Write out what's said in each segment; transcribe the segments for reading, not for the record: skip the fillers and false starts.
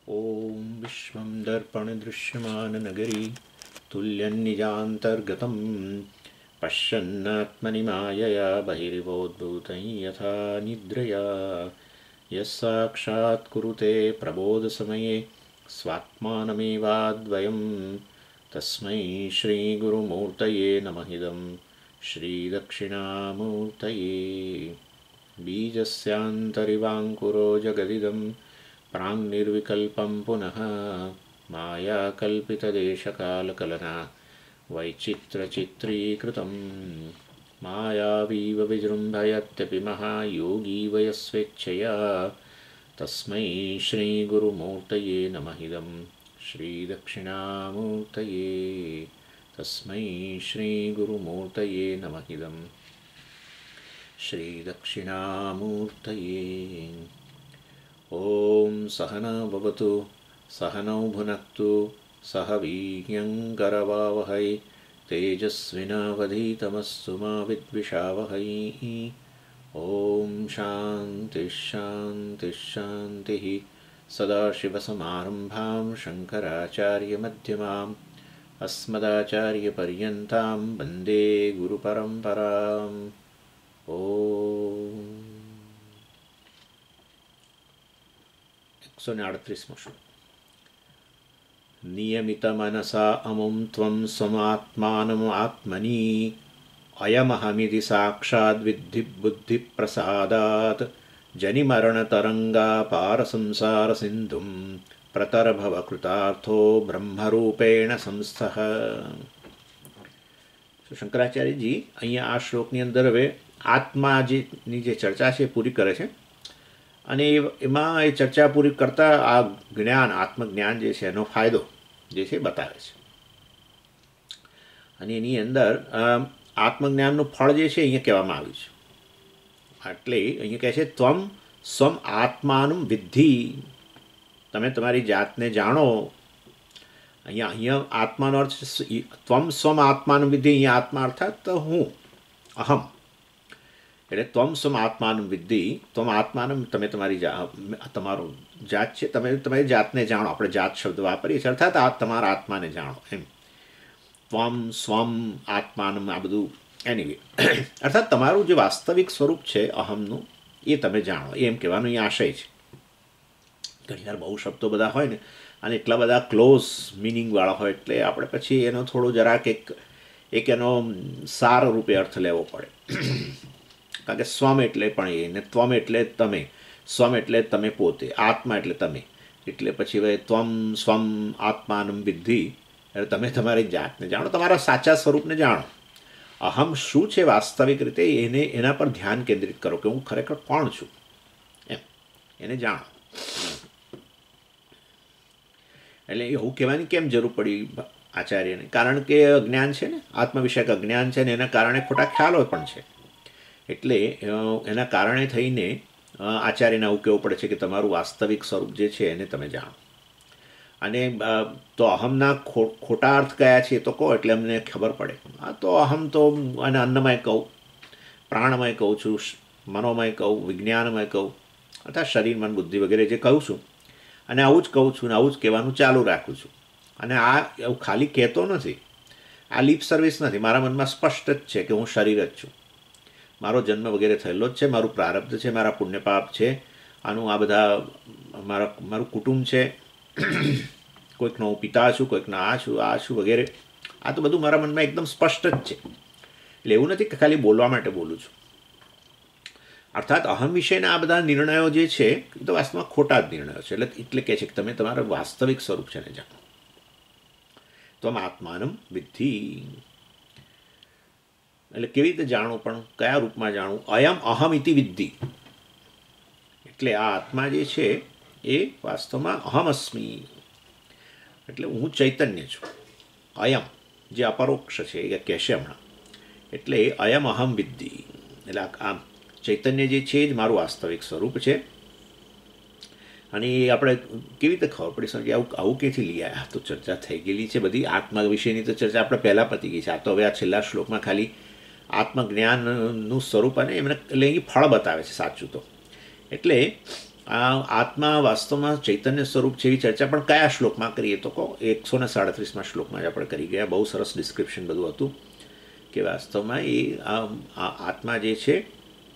ॐ विश्वं दर्पणदृश्यमाननगरी तुल्यन्निजान्तर्गतं पश्यन्नात्मनि मायया बहिर्वोद्भूतं यथा निद्रया यः साक्षात् कुरुते प्रबोधसमये स्वात्मानमेवाद्वयं तस्मै श्रीगुरुमूर्तये नमः इदं श्रीदक्षिणामूर्तये बीजस्यान्तरिवाङ्कुरो जगदिदं प्राङ्निर्विकल्पं पुनः मायाकल्पितदेशकालकलना वैचित्रचित्रीकृतं मायावीव विजृम्भयत्यपि महायोगी वयस्वेच्छया तस्मै श्रीगुरुमूर्तये नमः इदं श्रीदक्षिणामूर्तये तस्मै श्रीगुरुमूर्तये नमः इदं श्रीदक्षिणामूर्तये। ॐ सहना भवतु सहनौ भुनक्तु सह वीर्यङ्करवावहै तेजस्विनावधीतमस्तु मा विद्विषावहै। ॐ शान्तिः शान्तिः शान्तिः। सदाशिवसमारम्भां शङ्कराचार्यमध्यमाम् अस्मदाचार्यपर्यन्तां वन्दे गुरुपरम्पराम्। ॐ 138 श्लोक। नियमितमनसा अमुं त्वं स्वमात्मानम् आत्मनि अयमहमिति साक्षाद्विद्धि बुद्धिप्रसादात् जनिमरणतरङ्गापारसंसारसिन्धुं प्रतरभवकृतार्थो ब्रह्मरूपेण संस्थः। શંકરાચાર્યજી અહીંયા આ શ્લોકની અંદર હવે આત્માની જે ચર્ચા છે પૂરી કરે છે અને એમાં એ ચર્ચા પૂરી કરતાં આ જ્ઞાન આત્મજ્ઞાન જે છે એનો ફાયદો જે છે બતાવે છે અને એની અંદર આત્મજ્ઞાનનું ફળ જે છે અહીંયા કહેવામાં આવ્યું છે. એટલે અહીંયા કહે છે ત્વમ સ્વમ આત્માનું વિદ્ધિ, તમે તમારી જાતને જાણો. અહીંયા આત્માનો અર્થ ત્વમ સ્વમ આત્માનું વિદ્ધિ, અહીંયા આત્મા અર્થાત હું, અહમ. એટલે ત્વમ સ્વમ આત્માનું વિદ્ધિ, ત્વમ આત્માનું તમે તમારું જાત છે, તમે તમારી જાતને જાણો. આપણે જાત શબ્દ વાપરીએ છીએ અર્થાત તમારા આત્માને જાણો એમ. ત્વમ સ્વમ આત્માનું આ બધું એની અર્થાત તમારું જે વાસ્તવિક સ્વરૂપ છે અહમનું એ તમે જાણો એમ કહેવાનો અહીંયા આશય છે. ઘણીવાર બહુ શબ્દો બધા હોય ને અને એટલા બધા ક્લોઝ મિનિંગવાળા હોય એટલે આપણે પછી એનો થોડો જરાક એક એનો સાર રૂપે અર્થ લેવો પડે. કારણ કે સ્વમ એટલે પણ એ ને ત્વમ એટલે તમે, સ્વમ એટલે તમે પોતે, આત્મા એટલે તમે. એટલે પછી હવે ત્વમ સ્વમ આત્માનમ વિદ્ધિ એટલે તમે તમારી જાતને જાણો, તમારા સાચા સ્વરૂપને જાણો. અહમ શું છે વાસ્તવિક રીતે એના પર ધ્યાન કેન્દ્રિત કરો કે હું ખરેખર કોણ છું એમ, એને જાણો. એટલે એવું કહેવાની કેમ જરૂર પડી આચાર્યને? કારણ કે અજ્ઞાન છે ને, આત્મવિષયક અજ્ઞાન છે ને એના કારણે ખોટા ખ્યાલો પણ છે. એટલે એના કારણે થઈને આચાર્યને આવું કહેવું પડે છે કે તમારું વાસ્તવિક સ્વરૂપ જે છે એને તમે જાણો. અને તો અહમના ખોટા અર્થ કયા છે તો કહો એટલે અમને ખબર પડે. હા, તો અહમ તો અને અન્નમય કહું, પ્રાણમય કહું છું, મનોમય કહું, વિજ્ઞાનમય કહું, અર્થાત શરીર મન બુદ્ધિ વગેરે જે કહું છું અને આવું જ કહું છું ને આવું જ કહેવાનું ચાલુ રાખું છું. અને આ એવું ખાલી કહેતો નથી, આ લીપ સર્વિસ નથી. મારા મનમાં સ્પષ્ટ જ છે કે હું શરીર જ છું, મારો જન્મ વગેરે થયેલો જ છે, મારું પ્રારબ્ધ છે, મારા પુણ્યપાપ છે, આનું આ બધા મારું કુટુંબ છે, કોઈકનો હું પિતા છું, કોઈકના આ છું વગેરે. આ તો બધું મારા મનમાં એકદમ સ્પષ્ટ જ છે. એટલે એવું નથી કે ખાલી બોલવા માટે બોલું છું. અર્થાત અહમ વિશેના આ બધા નિર્ણયો જે છે એ તો વાસ્તવમાં ખોટા જ નિર્ણયો છે. એટલે કહે છે કે તમે તમારું વાસ્તવિક સ્વરૂપ છે ને જાણો. તો આત્માનમ વિદ્ધિ એટલે કેવી રીતે જાણવું, પણ કયા રૂપમાં જાણવું? અયમ અહમ ઇતિ વિદ્ધિ. એટલે આ આત્મા જે છે એ વાસ્તવમાં અહમ અસ્મિ, એટલે હું ચૈતન્ય છું. અયમ જે અપરોક્ષ છે એ કહેશે હમણાં. એટલે અયમ અહમ વિદ્ધિ એટલે આમ ચૈતન્ય જે છે જ મારું વાસ્તવિક સ્વરૂપ છે. અને એ આપણે કેવી રીતે ખબર પડી શકે? આવું ક્યાંથી લઈ આવ્યા? તો ચર્ચા થઈ ગયેલી છે બધી. આત્મા વિશેની તો ચર્ચા આપણે પહેલાં પતી ગઈ છે. આ તો હવે આ છેલ્લા શ્લોકમાં ખાલી આત્મજ્ઞાનનું સ્વરૂપ અને એમને એટલે એ ફળ બતાવે છે સાચું તો. એટલે આ આત્મા વાસ્તવમાં ચૈતન્ય સ્વરૂપ છે એવી ચર્ચા પણ કયા શ્લોકમાં કરીએ તો કહો? 137માં શ્લોકમાં જ આપણે કરી ગયા. બહુ સરસ ડિસ્ક્રિપ્શન બધું હતું કે વાસ્તવમાં એ આત્મા જે છે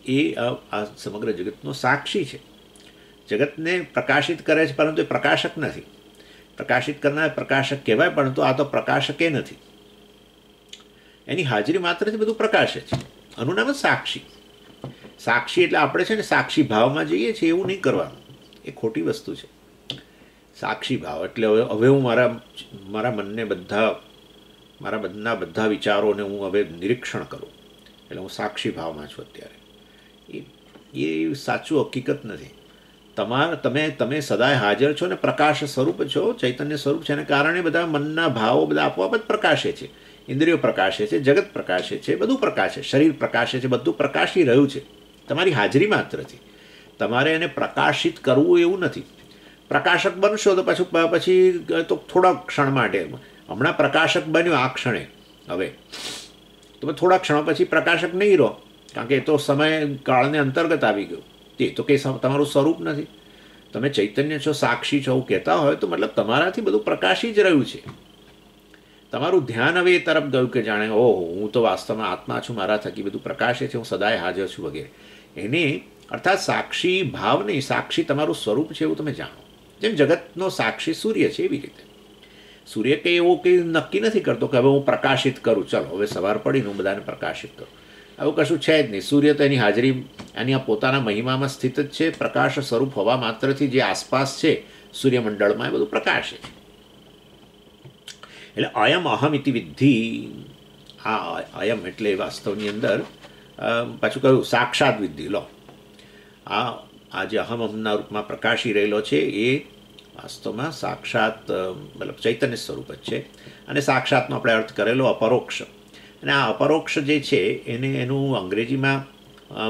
એ આ સમગ્ર જગતનો સાક્ષી છે. જગતને પ્રકાશિત કરે છે, પરંતુ એ પ્રકાશક નથી. પ્રકાશિત કરનાર પ્રકાશક કહેવાય, પરંતુ આ તો પ્રકાશકે નથી. એની હાજરી માત્રથી બધું પ્રકાશે છે. આનું નામ જ સાક્ષી. સાક્ષી એટલે આપણે છે ને સાક્ષી ભાવમાં જઈએ છીએ એવું નહીં કરવાનું. એ ખોટી વસ્તુ છે. સાક્ષી ભાવ એટલે હવે હું મારા મનને બધા વિચારોને હું હવે નિરીક્ષણ કરું, એટલે હું સાક્ષી ભાવમાં છું અત્યારે. એ સાચું હકીકત નથી. તમે સદાય હાજર છો ને પ્રકાશ સ્વરૂપ છો, ચૈતન્ય સ્વરૂપ છે. એને કારણે બધા મનના ભાવો બધા આપોઆપ જ પ્રકાશે છે. ઇન્દ્રિયો પ્રકાશે છે, જગત પ્રકાશે છે, બધું પ્રકાશે, શરીર પ્રકાશે છે, બધું પ્રકાશી રહ્યું છે તમારી હાજરી માત્રથી. તમારે એને પ્રકાશિત કરવું એવું નથી. પ્રકાશક બનશો તો પછી તો થોડા ક્ષણ માટે, હમણાં પ્રકાશક બન્યો આ ક્ષણે, હવે તો થોડા ક્ષણો પછી પ્રકાશક નહીં રહો, કારણ કે એ તો સમયકાળને અંતર્ગત આવી ગયું. તે તો કંઈ તમારું સ્વરૂપ નથી. તમે ચૈતન્ય છો, સાક્ષી છો એવું કહેતા હોય તો મતલબ તમારાથી બધું પ્રકાશી જ રહ્યું છે. તમારું ધ્યાન હવે એ તરફ ગયું કે જાણે ઓહો હું તો વાસ્તવમાં આત્મા છું, મારા થકી બધું પ્રકાશે છે, હું સદાય હાજર છું વગેરે. એને અર્થાત સાક્ષી ભાવ નહીં, સાક્ષી તમારું સ્વરૂપ છે એવું તમે જાણો. જેમ જગતનો સાક્ષી સૂર્ય છે એવી રીતે. સૂર્ય કંઈ એવું કંઈ નક્કી નથી કરતો કે હવે હું પ્રકાશિત કરું, ચલો હવે સવાર પડીને હું બધાને પ્રકાશિત કરું. આવું કશું છે જ નહીં. સૂર્ય તો એની હાજરી, એની આ પોતાના મહિમામાં સ્થિત જ છે. પ્રકાશ સ્વરૂપ હોવા માત્રથી જે આસપાસ છે સૂર્યમંડળમાં એ બધું પ્રકાશ છે. એટલે અયમ અહમ ઇતિ વિદ્ધિ. આ અયમ એટલે વાસ્તવની અંદર પાછું કહ્યું સાક્ષાત વિદ્ધિ. લો આ જે અહમના રૂપમાં પ્રકાશી રહેલો છે એ વાસ્તવમાં સાક્ષાત મતલબ ચૈતન્ય સ્વરૂપ જ છે. અને સાક્ષાતનો આપણે અર્થ કરેલો અપરોક્ષ. અને આ અપરોક્ષ જે છે એનું અંગ્રેજીમાં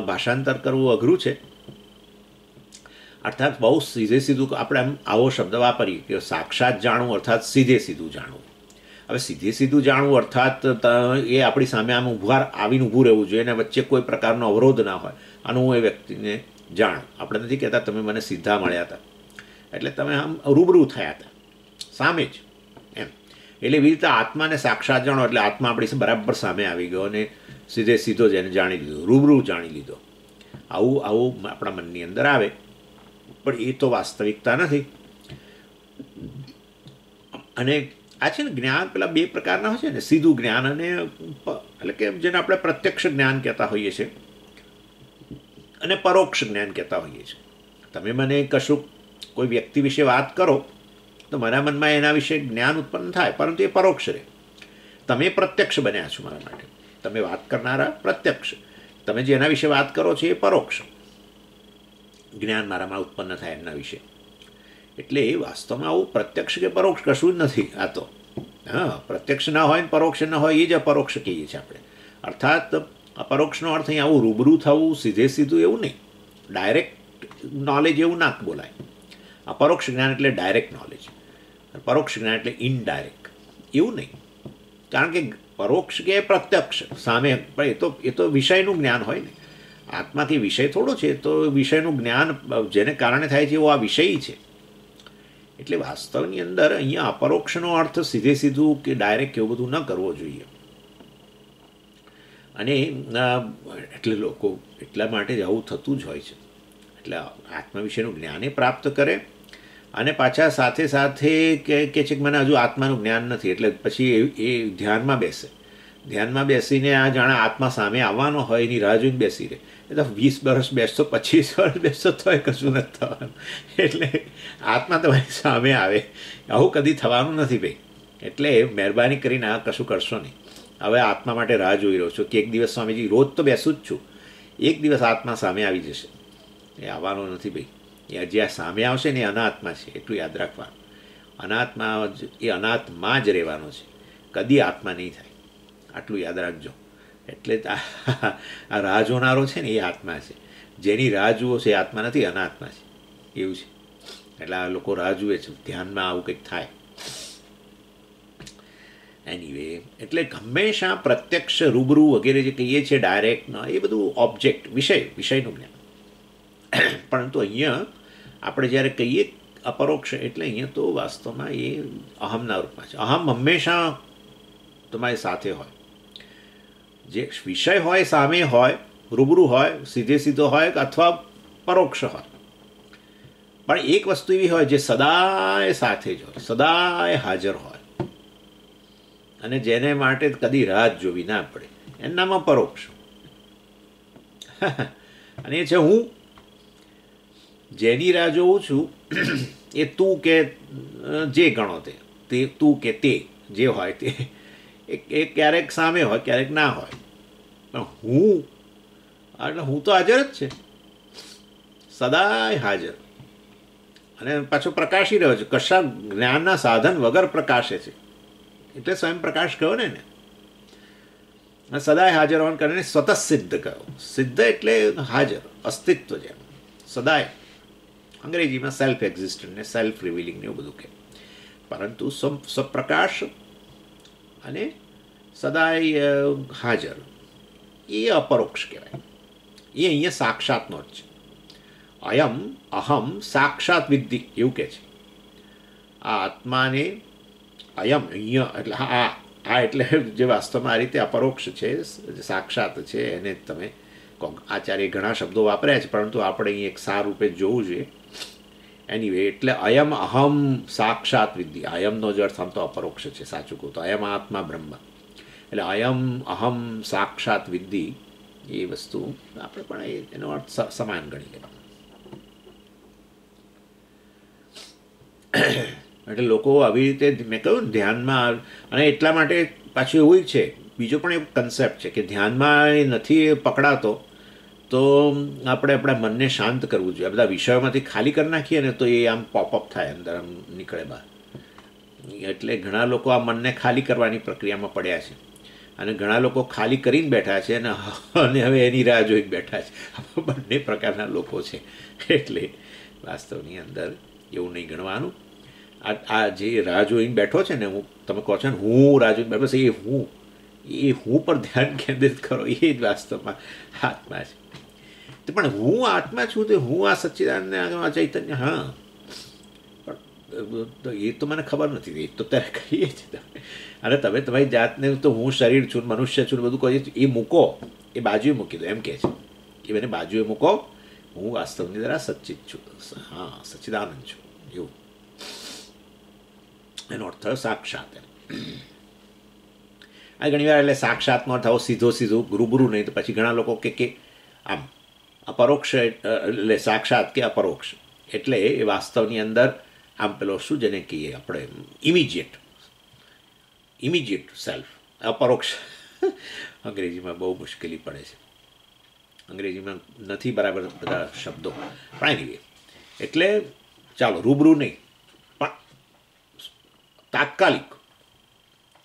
ભાષાંતર કરવું અઘરું છે. અર્થાત બહુ સીધું આપણે આવો શબ્દ વાપરીએ કે સાક્ષાત જાણવું અર્થાત સીધું જાણવું. હવે સીધું જાણવું અર્થાત એ આપણી સામે આમ આવીને ઊભું રહેવું જોઈએ અને વચ્ચે કોઈ પ્રકારનો અવરોધ ના હોય. આનું હું એ વ્યક્તિને જાણું. આપણે નથી કહેતા તમે મને સીધા મળ્યા હતા, એટલે તમે આમ રૂબરૂ થયા હતા સામે જ એમ. એટલે એવી રીતે આત્માને સાક્ષાત જાણો એટલે આત્મા આપણી બરાબર સામે આવી ગયો અને સીધો જ એને જાણી લીધો, રૂબરૂ જાણી લીધો. આવું આપણા મનની અંદર આવે, પણ એ તો વાસ્તવિકતા નથી. અને આ છે ને જ્ઞાન પેલા બે પ્રકારના હોય છે ને, સીધું જ્ઞાન અને એટલે કે જેને આપણે પ્રત્યક્ષ જ્ઞાન કહેતા હોઈએ છીએ અને પરોક્ષ જ્ઞાન કહેતા હોઈએ છીએ. તમે મને કશું કોઈ વ્યક્તિ વિશે વાત કરો તો મારા મનમાં એના વિશે જ્ઞાન ઉત્પન્ન થાય, પરંતુ એ પરોક્ષ રહે. તમે પ્રત્યક્ષ બન્યા છો મારા માટે. તમે વાત કરનારા પ્રત્યક્ષ, તમે જે એના વિશે વાત કરો છો એ પરોક્ષ જ્ઞાન મારામાં ઉત્પન્ન થાય એમના વિશે. એટલે એ વાસ્તવમાં આવું પ્રત્યક્ષ કે પરોક્ષ કશું જ નથી. આ તો પ્રત્યક્ષ ના હોય ને પરોક્ષ ન હોય એ જ અપરોક્ષ કહીએ છીએ આપણે. અર્થાત અપરોક્ષનો અર્થ અહીં આવું રૂબરૂ થવું, સીધું એવું નહીં. ડાયરેક્ટ નોલેજ એવું ના બોલાય. અપરોક્ષ જ્ઞાન એટલે ડાયરેક્ટ નોલેજ, પરોક્ષ જ્ઞાન એટલે ઇનડાયરેક્ટ એવું નહીં. કારણ કે પરોક્ષ કે પ્રત્યક્ષ સામે, પણ એ તો વિષયનું જ્ઞાન હોય ને. આત્માથી વિષય થોડો છે, તો વિષયનું જ્ઞાન જેને કારણે થાય છે એવો આ વિષય છે. એટલે વાસ્તવની અંદર અહીંયા અપરોક્ષનો અર્થ સીધું કે ડાયરેક્ટ એવું બધું ન કરવો જોઈએ. અને એટલે લોકો એટલા માટે જ આવું થતું જ હોય છે. એટલે આત્મા વિશેનું જ્ઞાને પ્રાપ્ત કરે અને પાછા સાથે કે છે કે મને હજુ આત્માનું જ્ઞાન નથી, એટલે પછી એ ધ્યાનમાં બેસીને આ જાણે આત્મા સામે આવવાનો હોય એની રાહ જોઈને બેસી રહે. એ તો 20 વર્ષ બેસતો, 25 વર્ષ બેસતો તો કશું નથી થવાનું. એટલે આત્મા તમારી સામે આવે આવું કદી થવાનું નથી ભાઈ. એટલે મહેરબાની કરીને આ કશું કરશો નહીં. હવે આત્મા માટે રાહ જોઈ રહ્યો છું કે એક દિવસ સ્વામીજી, રોજ તો બેસું જ છું, એક દિવસ આત્મા સામે આવી જશે. એ આવવાનો નથી ભાઈ. એ જે આ સામે આવશે ને એ અનાત્મા છે, એટલું યાદ રાખવાનું. અનાત્મા એ અનાત્મા જ રહેવાનો છે, કદી આત્મા નહીં થાય, આટલું યાદ રાખજો. એટલે આ રાહ જોનારો છે ને એ આત્મા છે. જેની રાહ જુઓ છે એ આત્મા નથી, અનાત્મા છે. એવું છે. એટલે આ લોકો રાહ જુએ છે, ધ્યાનમાં આવું કંઈક થાય. એનીવે, એટલે હંમેશા પ્રત્યક્ષ રૂબરૂ વગેરે જે કહીએ છીએ ડાયરેક્ટ, એ બધું ઓબ્જેક્ટ વિષયનું જ્ઞાન. પરંતુ અહીંયા આપણે જ્યારે કહીએ અપરોક્ષ એટલે અહીંયા તો વાસ્તવમાં એ અહમના રૂપમાં છે. અહમ હંમેશા તમારી સાથે હોય, જે વિષય હોય સામે હોય, રૂબરૂ હોય, સીધે સીધો હોય અથવા પરોક્ષ હોય, પણ એક વસ્તુ એવી હોય જે સદાય સાથે જ હોય, સદાય હાજર હોય, અને જેને માટે કદી રાહ જોવી ના પડે, એનામાં પરોક્ષ. અને એ છે હું, જેની રાહ જોઉં છું એ તું કે જે ગણો તે તું કે તે જે હોય તે એ ક્યારેક સામે હોય, ક્યારેક ના હોય, પણ હું એટલે હું તો હાજર જ છે, સદાય હાજર. અને પાછો પ્રકાશી રહ્યો છે, કશા જ્ઞાનના સાધન વગર પ્રકાશે છે, એટલે સ્વયં પ્રકાશ કહ્યો ને એને. સદાય હાજર હોવાને કારણે સ્વતઃ સિદ્ધ કહ્યો. સિદ્ધ એટલે હાજર, અસ્તિત્વ જેમ સદાય. અંગ્રેજીમાં સેલ્ફ એક્ઝિસ્ટન્ટ ને સેલ્ફ રિવીલિંગ ને એવું બધું કહે, પરંતુ સ્વપ્રકાશ અને સદાય હાજર એ અપરોક્ષ કહેવાય. એ અહીંયા સાક્ષાતનો જ છે. અયમ અહમ સાક્ષાત વિદ્ધિ એવું કહે છે. આ આત્માને અયમ અહીંયા એટલે આ એટલે જે વાસ્તવમાં આ રીતે અપરોક્ષ છે, સાક્ષાત છે, એને તમે આચાર્ય ઘણા શબ્દો વાપર્યા છે, પરંતુ આપણે અહીં એક સાર રૂપે જોવું જોઈએ. એનીવે એટલે અયમ અહમ સાક્ષાત વિદ્ધિ, અયમનો જ અર્થ આમ તો અપરોક્ષ છે, સાચું કહું તો અયમ આત્મા બ્રહ્મ, એટલે અયમ અહમ સાક્ષાત વિદ્ધિ એ વસ્તુ આપણે પણ એનો અર્થ સમાન ગણી લેવાનો. એટલે લોકો આવી રીતે મેં કહ્યું ને ધ્યાનમાં, અને એટલા માટે પાછું એવું છે, બીજો પણ એક કન્સેપ્ટ છે કે ધ્યાનમાં એ નથી પકડાતો તો આપણે આપણા મનને શાંત કરવું જોઈએ. આ બધા વિષયોમાંથી ખાલી કરી નાખીએ ને તો એ આમ પોપઅપ થાય, અંદર આમ નીકળે બહાર. એટલે ઘણા લોકો આ મનને ખાલી કરવાની પ્રક્રિયામાં પડ્યા છે, અને ઘણા લોકો ખાલી કરીને બેઠા છે અને હવે એની રાહ જોઈને બેઠા છે. બંને પ્રકારના લોકો છે. એટલે વાસ્તવની અંદર એવું નહીં ગણવાનું. આ જે રાહ જોઈને બેઠો છે ને, તમે કહો છો ને હું રાહ જોઈને બેઠો છે, એ હું પર ધ્યાન કેન્દ્રિત કરો, એ જ વાસ્તવમાં આત્મા છે. પણ હું આત્મા છું તો હું આ સચ્ચિદાનંદ આ ચૈતન્ય, હા, પણ એ તો મને ખબર નથી, એ તો ત્યારે કહીએ છીએ. અને તમે તમારી જાતને તો હું શરીર છું, મનુષ્ય છું, બધું કહીએ એ મૂકો, એ બાજુએ મૂકી દો એમ કહે છે. એ મને બાજુએ મૂકો, હું વાસ્તવની અંદર સચ્ચિત છું, હા સચ્ચિદાનંદ છું, એવું એનો અર્થ થયો સાક્ષાત. આ ઘણી વાર એટલે સાક્ષાતનો અર્થ આવો સીધો રૂબરૂ નહીં, તો પછી ઘણા લોકો કે આમ અપરોક્ષ એટલે સાક્ષાત કે અપરોક્ષ એટલે એ વાસ્તવની અંદર આમ પેલો શું જેને કહીએ આપણે ઇમિજિએટ સેલ્ફ. અપરોક્ષ અંગ્રેજીમાં બહુ મુશ્કેલી પડે છે, અંગ્રેજીમાં નથી બરાબર બધા શબ્દો, પણ એનીવે એટલે ચાલો રૂબરૂ નહીં પણ તાત્કાલિક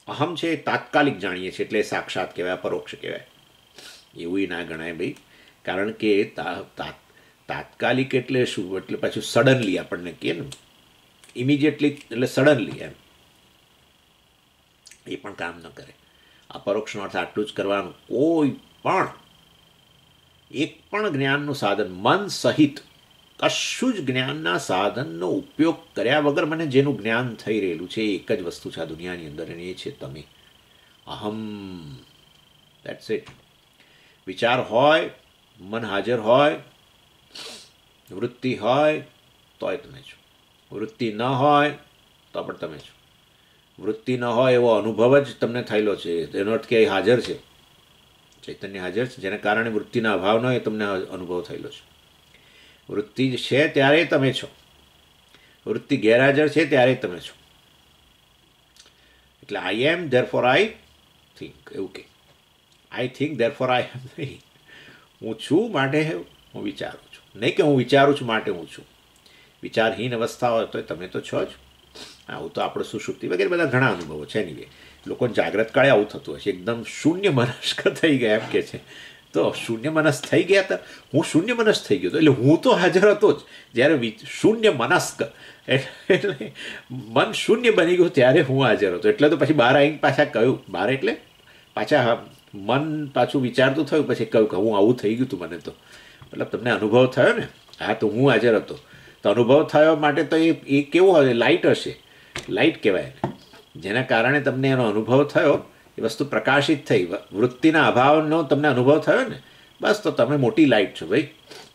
અહમ છે, તાત્કાલિક જાણીએ છીએ એટલે સાક્ષાત કહેવાય, અપરોક્ષ કહેવાય. એવું ના ગણાય ભાઈ, કારણ કે તાત્કાલિક એટલે શું, એટલે પાછું સડનલી આપણને કહે ને, ઇમિડિયેટલી એટલે સડનલી એમ, એ પણ કામ ન કરે. અપરોક્ષનો અર્થ આટલું જ કરવાનું, કોઈ પણ એક પણ જ્ઞાનનું સાધન મન સહિત કશું જ જ્ઞાનના સાધનનો ઉપયોગ કર્યા વગર મને જેનું જ્ઞાન થઈ રહેલું છે, એક જ વસ્તુ છે આ દુનિયાની અંદર, અને એ છે તમે. અહમ, દેટ્સ ઇટ. વિચાર હોય, મન હાજર હોય, વૃત્તિ હોય તોય તમે છો, વૃત્તિ ન હોય તો પણ તમે છો. વૃત્તિ ન હોય એવો અનુભવ જ તમને થયેલો છે, તેનો અર્થ કે હાજર છે, ચૈતન્ય હાજર છે, જેના કારણે વૃત્તિના અભાવનો એ તમને અનુભવ થયેલો છે. વૃત્તિ છે ત્યારે તમે છો, વૃત્તિ ગેરહાજર છે ત્યારે તમે છો. એટલે આઈ એમ ધેર ફોર આઈ થિંક, એવું કે I think there four I એમ નહીં. હું છું માટે હું વિચારું છું, નહીં કે હું વિચારું છું માટે હું છું. વિચારહીન અવસ્થા હોય તો તમે તો છો જ. આવું તો આપણે સુષુપ્તિ વગેરે બધા ઘણા અનુભવો છે. એની લોકો જાગ્રત કાળે આવું થતું હશે, એકદમ શૂન્ય મનસ્ક થઈ ગયા એમ કે છે. તો શૂન્ય મનસ્ક થઈ ગયા હતા, હું શૂન્ય મનસ્ક થઈ ગયો હતો, એટલે હું તો હાજર હતો જ. જ્યારે શૂન્ય મનસ્ક એટલે મન શૂન્ય બની ગયું ત્યારે હું હાજર હતો. એટલે તો પછી બહાર આવીને પાછા કહ્યું, બહાર એટલે પાછા મન પાછું વિચારતું થયું, પછી કહ્યું કે હું આવું થઈ ગયું હતું મને તો, મતલબ તમને અનુભવ થયો ને, હા તો હું હાજર હતો. તો અનુભવ થયો માટે તો એ કેવું હશે? લાઇટ હશે, લાઇટ કહેવાય એને. જેના કારણે તમને એનો અનુભવ થયો, એ વસ્તુ પ્રકાશિત થઈ, વૃત્તિના અભાવનો તમને અનુભવ થયો ને, બસ તો તમે મોટી લાઇટ છો ભાઈ.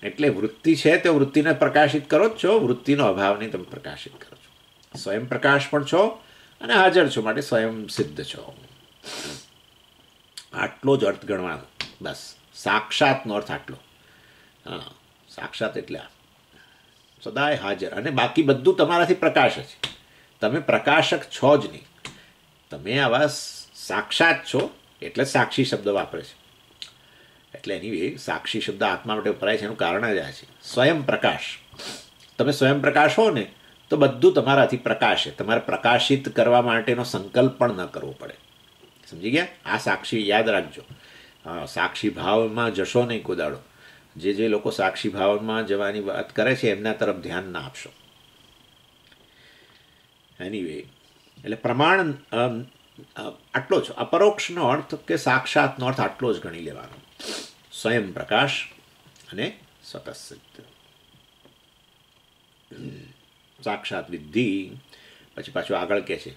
એટલે વૃત્તિ છે તે વૃત્તિને પ્રકાશિત કરો જ છો, વૃત્તિનો અભાવને તમે પ્રકાશિત કરો છો. સ્વયં પ્રકાશ પણ છો અને હાજર છો, માટે સ્વયં સિદ્ધ છો. આટલો જ અર્થ ગણવાનો બસ. સાક્ષાતનો અર્થ આટલો. હા, સાક્ષાત એટલે સદાય હાજર, અને બાકી બધું તમારાથી પ્રકાશ છે. તમે પ્રકાશક છો જ નહીં, તમે આવા સાક્ષાત છો, એટલે સાક્ષી શબ્દ વાપરે છે. એટલે એની સાક્ષી શબ્દ આત્મા માટે વપરાય છે, એનું કારણ જ આ છે, સ્વયં પ્રકાશ. તમે સ્વયં પ્રકાશ હો ને તો બધું તમારાથી પ્રકાશ છે. તમારે પ્રકાશિત કરવા માટેનો સંકલ્પ પણ ન કરવો પડે. સમજી ગયા? આ સાક્ષી યાદ રાખજો. હા, સાક્ષી ભાવમાં જશો નહીં કોદાડો. જે લોકો સાક્ષી ભાવમાં જવાની વાત કરે છે એમના તરફ ધ્યાન ના આપશો. એનીવે, એટલે પ્રમાણ આટલો જ. અપરોક્ષનો અર્થ કે સાક્ષાતનો અર્થ આટલો જ ગણી લેવાનો. સ્વયં પ્રકાશ અને સ્વતઃસિદ્ધ. સાક્ષાત વિદ્ધિ. પછી પાછું આગળ કહે છે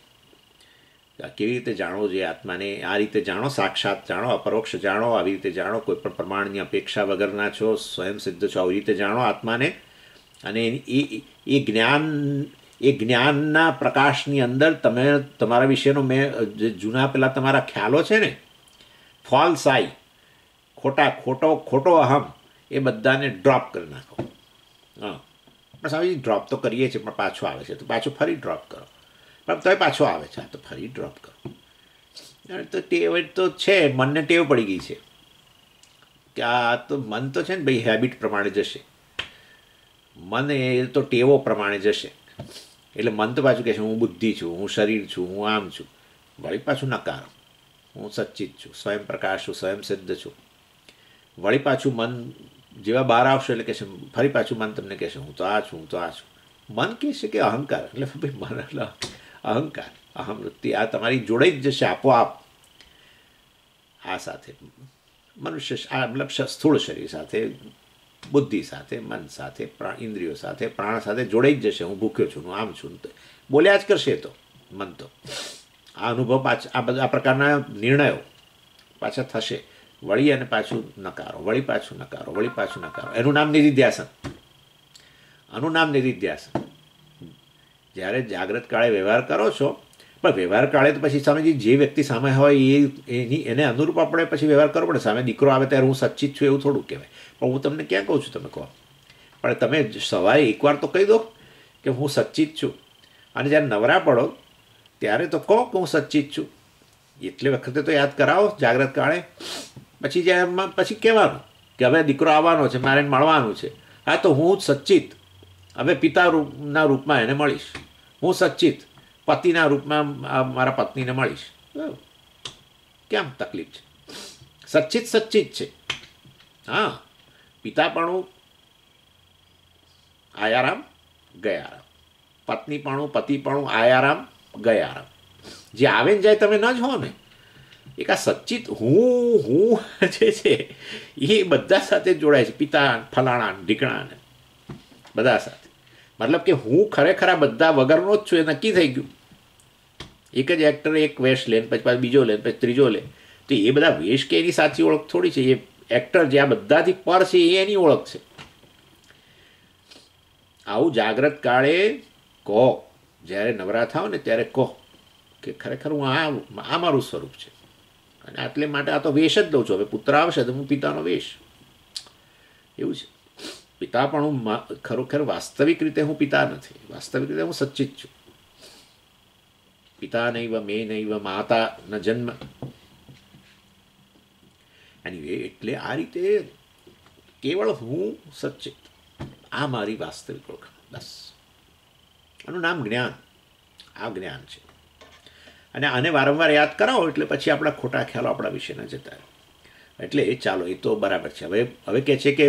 કેવી રીતે જાણવો જોઈએ આત્માને. આ રીતે જાણો, સાક્ષાત જાણો, અપરોક્ષ જાણો, આવી રીતે જાણો. કોઈ પણ પ્રમાણની અપેક્ષા વગરના છો, સ્વયં સિદ્ધ છો, આવી રીતે જાણો આત્માને. અને એ જ્ઞાનના પ્રકાશની અંદર તમે તમારા વિશેનો મેં જે જૂના પેલા તમારા ખ્યાલો છે ને, ફોલ્સ આઈ, ખોટો અહમ, એ બધાને ડ્રોપ કરી નાખો. હા, બસ આવી ડ્રોપ તો કરીએ છીએ, પણ પાછો આવે છે તો પાછું ફરી ડ્રોપ કરો, પણ તોય પાછો આવે છે તો ફરી ડ્રોપ કરો. તો ટેવ તો છે, મનને ટેવ પડી ગઈ છે કે આ તો મન તો છે ને ભાઈ, હેબિટ પ્રમાણે જશે. મન એ તો ટેવો પ્રમાણે જશે. એટલે મન તો પાછું કહે છે હું બુદ્ધિ છું, હું શરીર છું, હું આમ છું. વળી પાછું નકારો, હું સચ્ચિત છું, સ્વયં પ્રકાશ છું, સ્વયં સિદ્ધ છું. વળી પાછું મન જેવા બહાર આવશે એટલે કહેશે, ફરી પાછું મન તમને કહેશે હું તો આ છું, હું તો આ છું. મન કહે છે કે અહંકાર, એટલે ભાઈ મન એટલે અહંકાર, અહમ વૃત્તિ આ તમારી જોડે જ જશે આપોઆપ. આ સાથે મનુષ્ય, આ મતલબ સ્થૂળ શરીર સાથે, બુદ્ધિ સાથે, મન સાથે, ઇન્દ્રિયો સાથે, પ્રાણ સાથે જોડાઈ જ જશે. હું ભૂખ્યો છું, હું આમ છું, બોલ્યા જ કરશે તો મન તો. આ અનુભવ પાછા, આ બધા પ્રકારના નિર્ણયો પાછા થશે. વળી અને પાછું નકારો, વળી પાછું નકારો, વળી પાછું નકારો. એનું નામ નિધિધ્યાસન. આનું નામ નિધિધ્યાસન. જ્યારે જાગ્રત કાળે વ્યવહાર કરો છો, પણ વ્યવહાર કાળે તો પછી સામે જે વ્યક્તિ સામે હોય એને અનુરૂપ આપણે પછી વ્યવહાર કરવો પડે. સામે દીકરો આવે ત્યારે હું સચ્ચિત છું એવું થોડું કહેવાય. પણ હું તમને ક્યાં કહું છું, તમે કહો. પણ તમે સવારે એકવાર તો કહી દો કે હું સચ્ચિત છું, અને જ્યારે નવરા પડો ત્યારે તો કહો કે હું સચ્ચિત છું. એટલે વખતે તો યાદ કરાવો જાગ્રત કાળે. પછી જ્યારે પછી કહેવાનું કે હવે દીકરો આવવાનો છે, મારે મળવાનું છે. હા, તો હું સચ્ચિત હવે પિતાના રૂપમાં એને મળીશ. હું સચ્ચિત પતિના રૂપમાં મારા પત્નીને મળીશ. કેમ તકલીફ છે? સચ્ચિત છે. હા, પિતાપણું આયારામ ગયારામ, પત્નીપણું પતિપણું આયારામ ગયારામ. જે આવે ને જાય તમે ન જ હો ને. એક આ સચ્ચિત હું જે છે એ બધા સાથે જોડાય છે. પિતા, ફલાણા, ઢીકણા, બધા સાથે. મતલબ કે હું ખરેખર આ બધા વગરનો જ છું એ નક્કી થઈ ગયું. એક જ એક્ટર એક વેશ લે, પછી પાછો બીજો લે, પછી ત્રીજો લે. તો એ બધા વેશ કે એની સાચી ઓળખ થોડી છે. એ એક્ટર જે આ બધાથી પર છે એ એની ઓળખ છે. આવું જાગ્રત કાળે કહો, જ્યારે નવરા થાવ ને ત્યારે કહો કે ખરેખર હું આ મારું સ્વરૂપ છે. અને આટલે માટે આ તો વેશ જ દઉં છું. હવે પુત્ર આવશે તો હું પિતાનો વેશ. એવું છે. પિતા પણ હું ખરેખર વાસ્તવિક રીતે હું પિતા નથી. વાસ્તવિક રીતે હું સચ્ચિત છું. પિતા નૈવ મે નૈવ માતા ન જન્મ. એની એટલે આ રીતે કેવળ હું સચ્ચિત, આ મારી વાસ્તવિક ઓળખ. બસ આનું નામ જ્ઞાન. આ જ્ઞાન છે. અને આને વારંવાર યાદ કરાવો એટલે પછી આપણા ખોટા ખ્યાલો આપણા વિશેના જતા રહે. એટલે ચાલો એ તો બરાબર છે. હવે કહે છે કે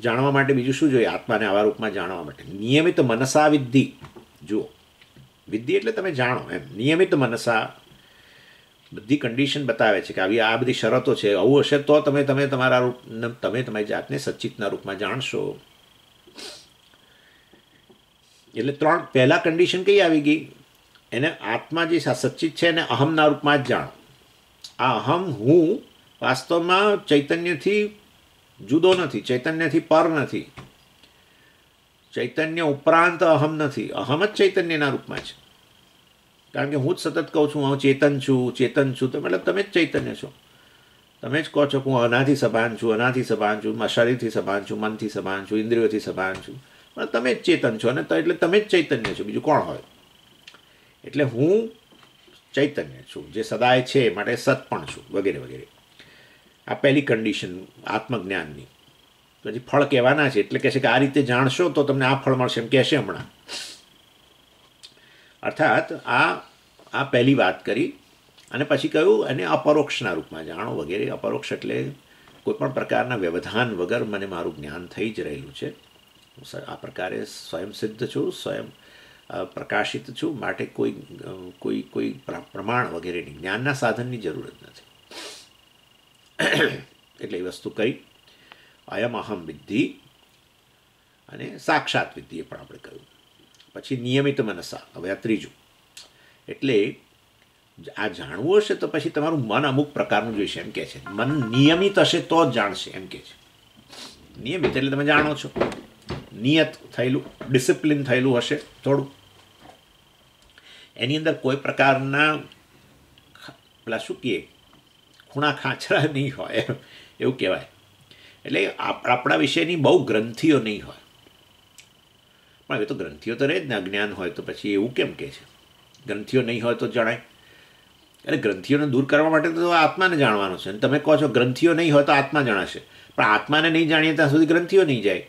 જાણવા માટે બીજું શું જોઈએ આત્માને આવા રૂપમાં જાણવા માટે? નિયમિત મનસા વિદ્ધિ. જુઓ, વિદ્ધિ એટલે તમે જાણો એમ. નિયમિત મનસા બધી કન્ડિશન બતાવે છે કે આવી આ બધી શરતો છે. આવું હશે તો તમે તમારા રૂપ, તમે તમારી જાતને સચ્ચિતના રૂપમાં જાણશો. એટલે ત્રણ પહેલાં કન્ડિશન કઈ આવી ગઈ? એને આત્મા જે સચ્ચિત છે એને અહમના રૂપમાં જ જાણો. આ અહમ હું વાસ્તવમાં ચૈતન્યથી જુદો નથી, ચૈતન્યથી પર નથી, ચૈતન્ય ઉપરાંત અહમ નથી, અહમ જ ચૈતન્યના રૂપમાં છે. કારણ કે હું જ સતત કહું છું હું ચેતન છું, તો મતલબ તમે જ ચૈતન્ય છો. તમે જ કહો છો કે હું અનાથી સભાન છું, શરીરથી સભાન છું, મનથી સભાન છું, ઇન્દ્રિયોથી સભાન છું, પણ તમે જ ચેતન છો અને એટલે તમે જ ચૈતન્ય છો, બીજું કોણ હોય? એટલે હું ચૈતન્ય છું જે સદાય છે, માટે સત પણ છું, વગેરે વગેરે. આ પહેલી કન્ડિશન આત્મજ્ઞાનની. પછી ફળ કહેવાના છે એટલે કહે છે કે આ રીતે જાણશો તો તમને આ ફળ મળશે, એમ કહેશે હમણાં. અર્થાત આ પહેલી વાત કરી. અને પછી કહ્યું એને અપરોક્ષના રૂપમાં જાણો વગેરે. અપરોક્ષ એટલે કોઈપણ પ્રકારના વ્યવધાન વગર મને મારું જ્ઞાન થઈ જ રહેલું છે. હું આ પ્રકારે સ્વયં સિદ્ધ છું, સ્વયં પ્રકાશિત છું, માટે કોઈ પ્રમાણ વગેરેની જ્ઞાનના સાધનની જરૂર જ નથી. એટલે એ વસ્તુ કરી અયમ અહમ વિદ્ધિ અને સાક્ષાત વિદ્ધિ એ પણ આપણે કહ્યું. પછી નિયમિત મનસા, હવે આ ત્રીજું. એટલે આ જાણવું હશે તો પછી તમારું મન અમુક પ્રકારનું જોઈશે, એમ કહે છે. મન નિયમિત હશે તો જ જાણશે, એમ કહે છે. નિયમિત એટલે તમે જાણો છો, નિયત થયેલું, ડિસિપ્લિન થયેલું હશે થોડું. એની અંદર કોઈ પ્રકારના પેલા શું કહીએ ખૂણા ખાંચરા નહીં હોય, એવું કહેવાય. એટલે આપણા વિશેની બહુ ગ્રંથિઓ નહીં હોય. પણ હવે તો ગ્રંથિઓ તો રહે જ ને, અજ્ઞાન હોય તો પછી એવું કેમ કહે છે ગ્રંથિઓ નહીં હોય તો જણાય? એટલે ગ્રંથિઓને દૂર કરવા માટે તો આત્માને જાણવાનું છે. અને તમે કહો છો ગ્રંથિઓ નહીં હોય તો આત્મા જણાશે, પણ આત્માને નહીં જાણીએ ત્યાં સુધી ગ્રંથિઓ નહીં જાય.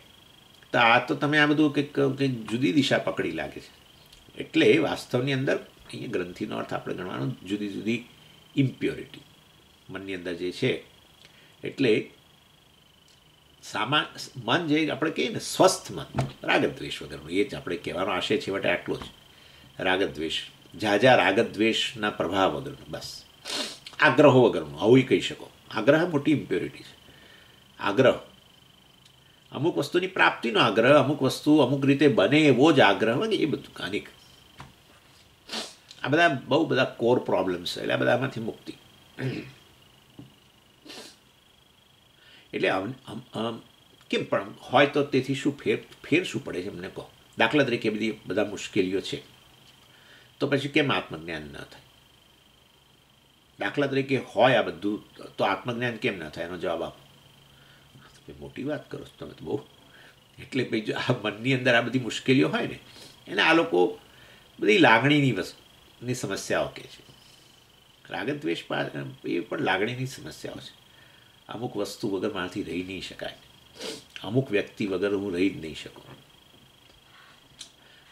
તો આ તો તમે આ બધું કંઈક જુદી દિશા પકડી લાગે છે. એટલે વાસ્તવની અંદર અહીંયા ગ્રંથિનો અર્થ આપણે ગણવાનો જુદી જુદી ઇમ્પ્યોરિટી મનની અંદર જે છે. એટલે મન જે આપણે કહીએ ને સ્વસ્થ મન, રાગદ્વેષ વગરનું, એ જ આપણે કહેવાનો આશય છે માટે આટલો જ. રાગદ્વેષ, ઝાઝા રાગદ્વેષના પ્રભાવ વગરનું, બસ આગ્રહો વગરનું, આવું કહી શકો. આગ્રહ મોટી ઇમ્પ્યોરિટી છે. આગ્રહ, અમુક વસ્તુની પ્રાપ્તિનો આગ્રહ, અમુક વસ્તુ અમુક રીતે બને એવો જ આગ્રહ, એ બધું અનેક. આ બધા બહુ બધા કોર પ્રોબ્લેમ્સ છે. એટલે આ બધામાંથી મુક્તિ. એટલે કેમ પણ હોય તો તેથી શું ફેર શું પડે છે અમને કહો? દાખલા તરીકે બધા મુશ્કેલીઓ છે તો પછી કેમ આત્મજ્ઞાન ન થાય? દાખલા તરીકે હોય આ બધું તો આત્મજ્ઞાન કેમ ન થાય? એનો જવાબ આપો. મોટી વાત કરો છો તમે તો બહુ. એટલે ભાઈ જો આ મનની અંદર આ બધી મુશ્કેલીઓ હોય ને, એને આ લોકો બધી લાગણીની સમસ્યાઓ કહે છે. રાગદ્વેષ એ પણ લાગણીની સમસ્યાઓ છે. અમુક વસ્તુ વગર મારાથી રહી નહીં શકાય, અમુક વ્યક્તિ વગર હું રહી જ નહીં શકું.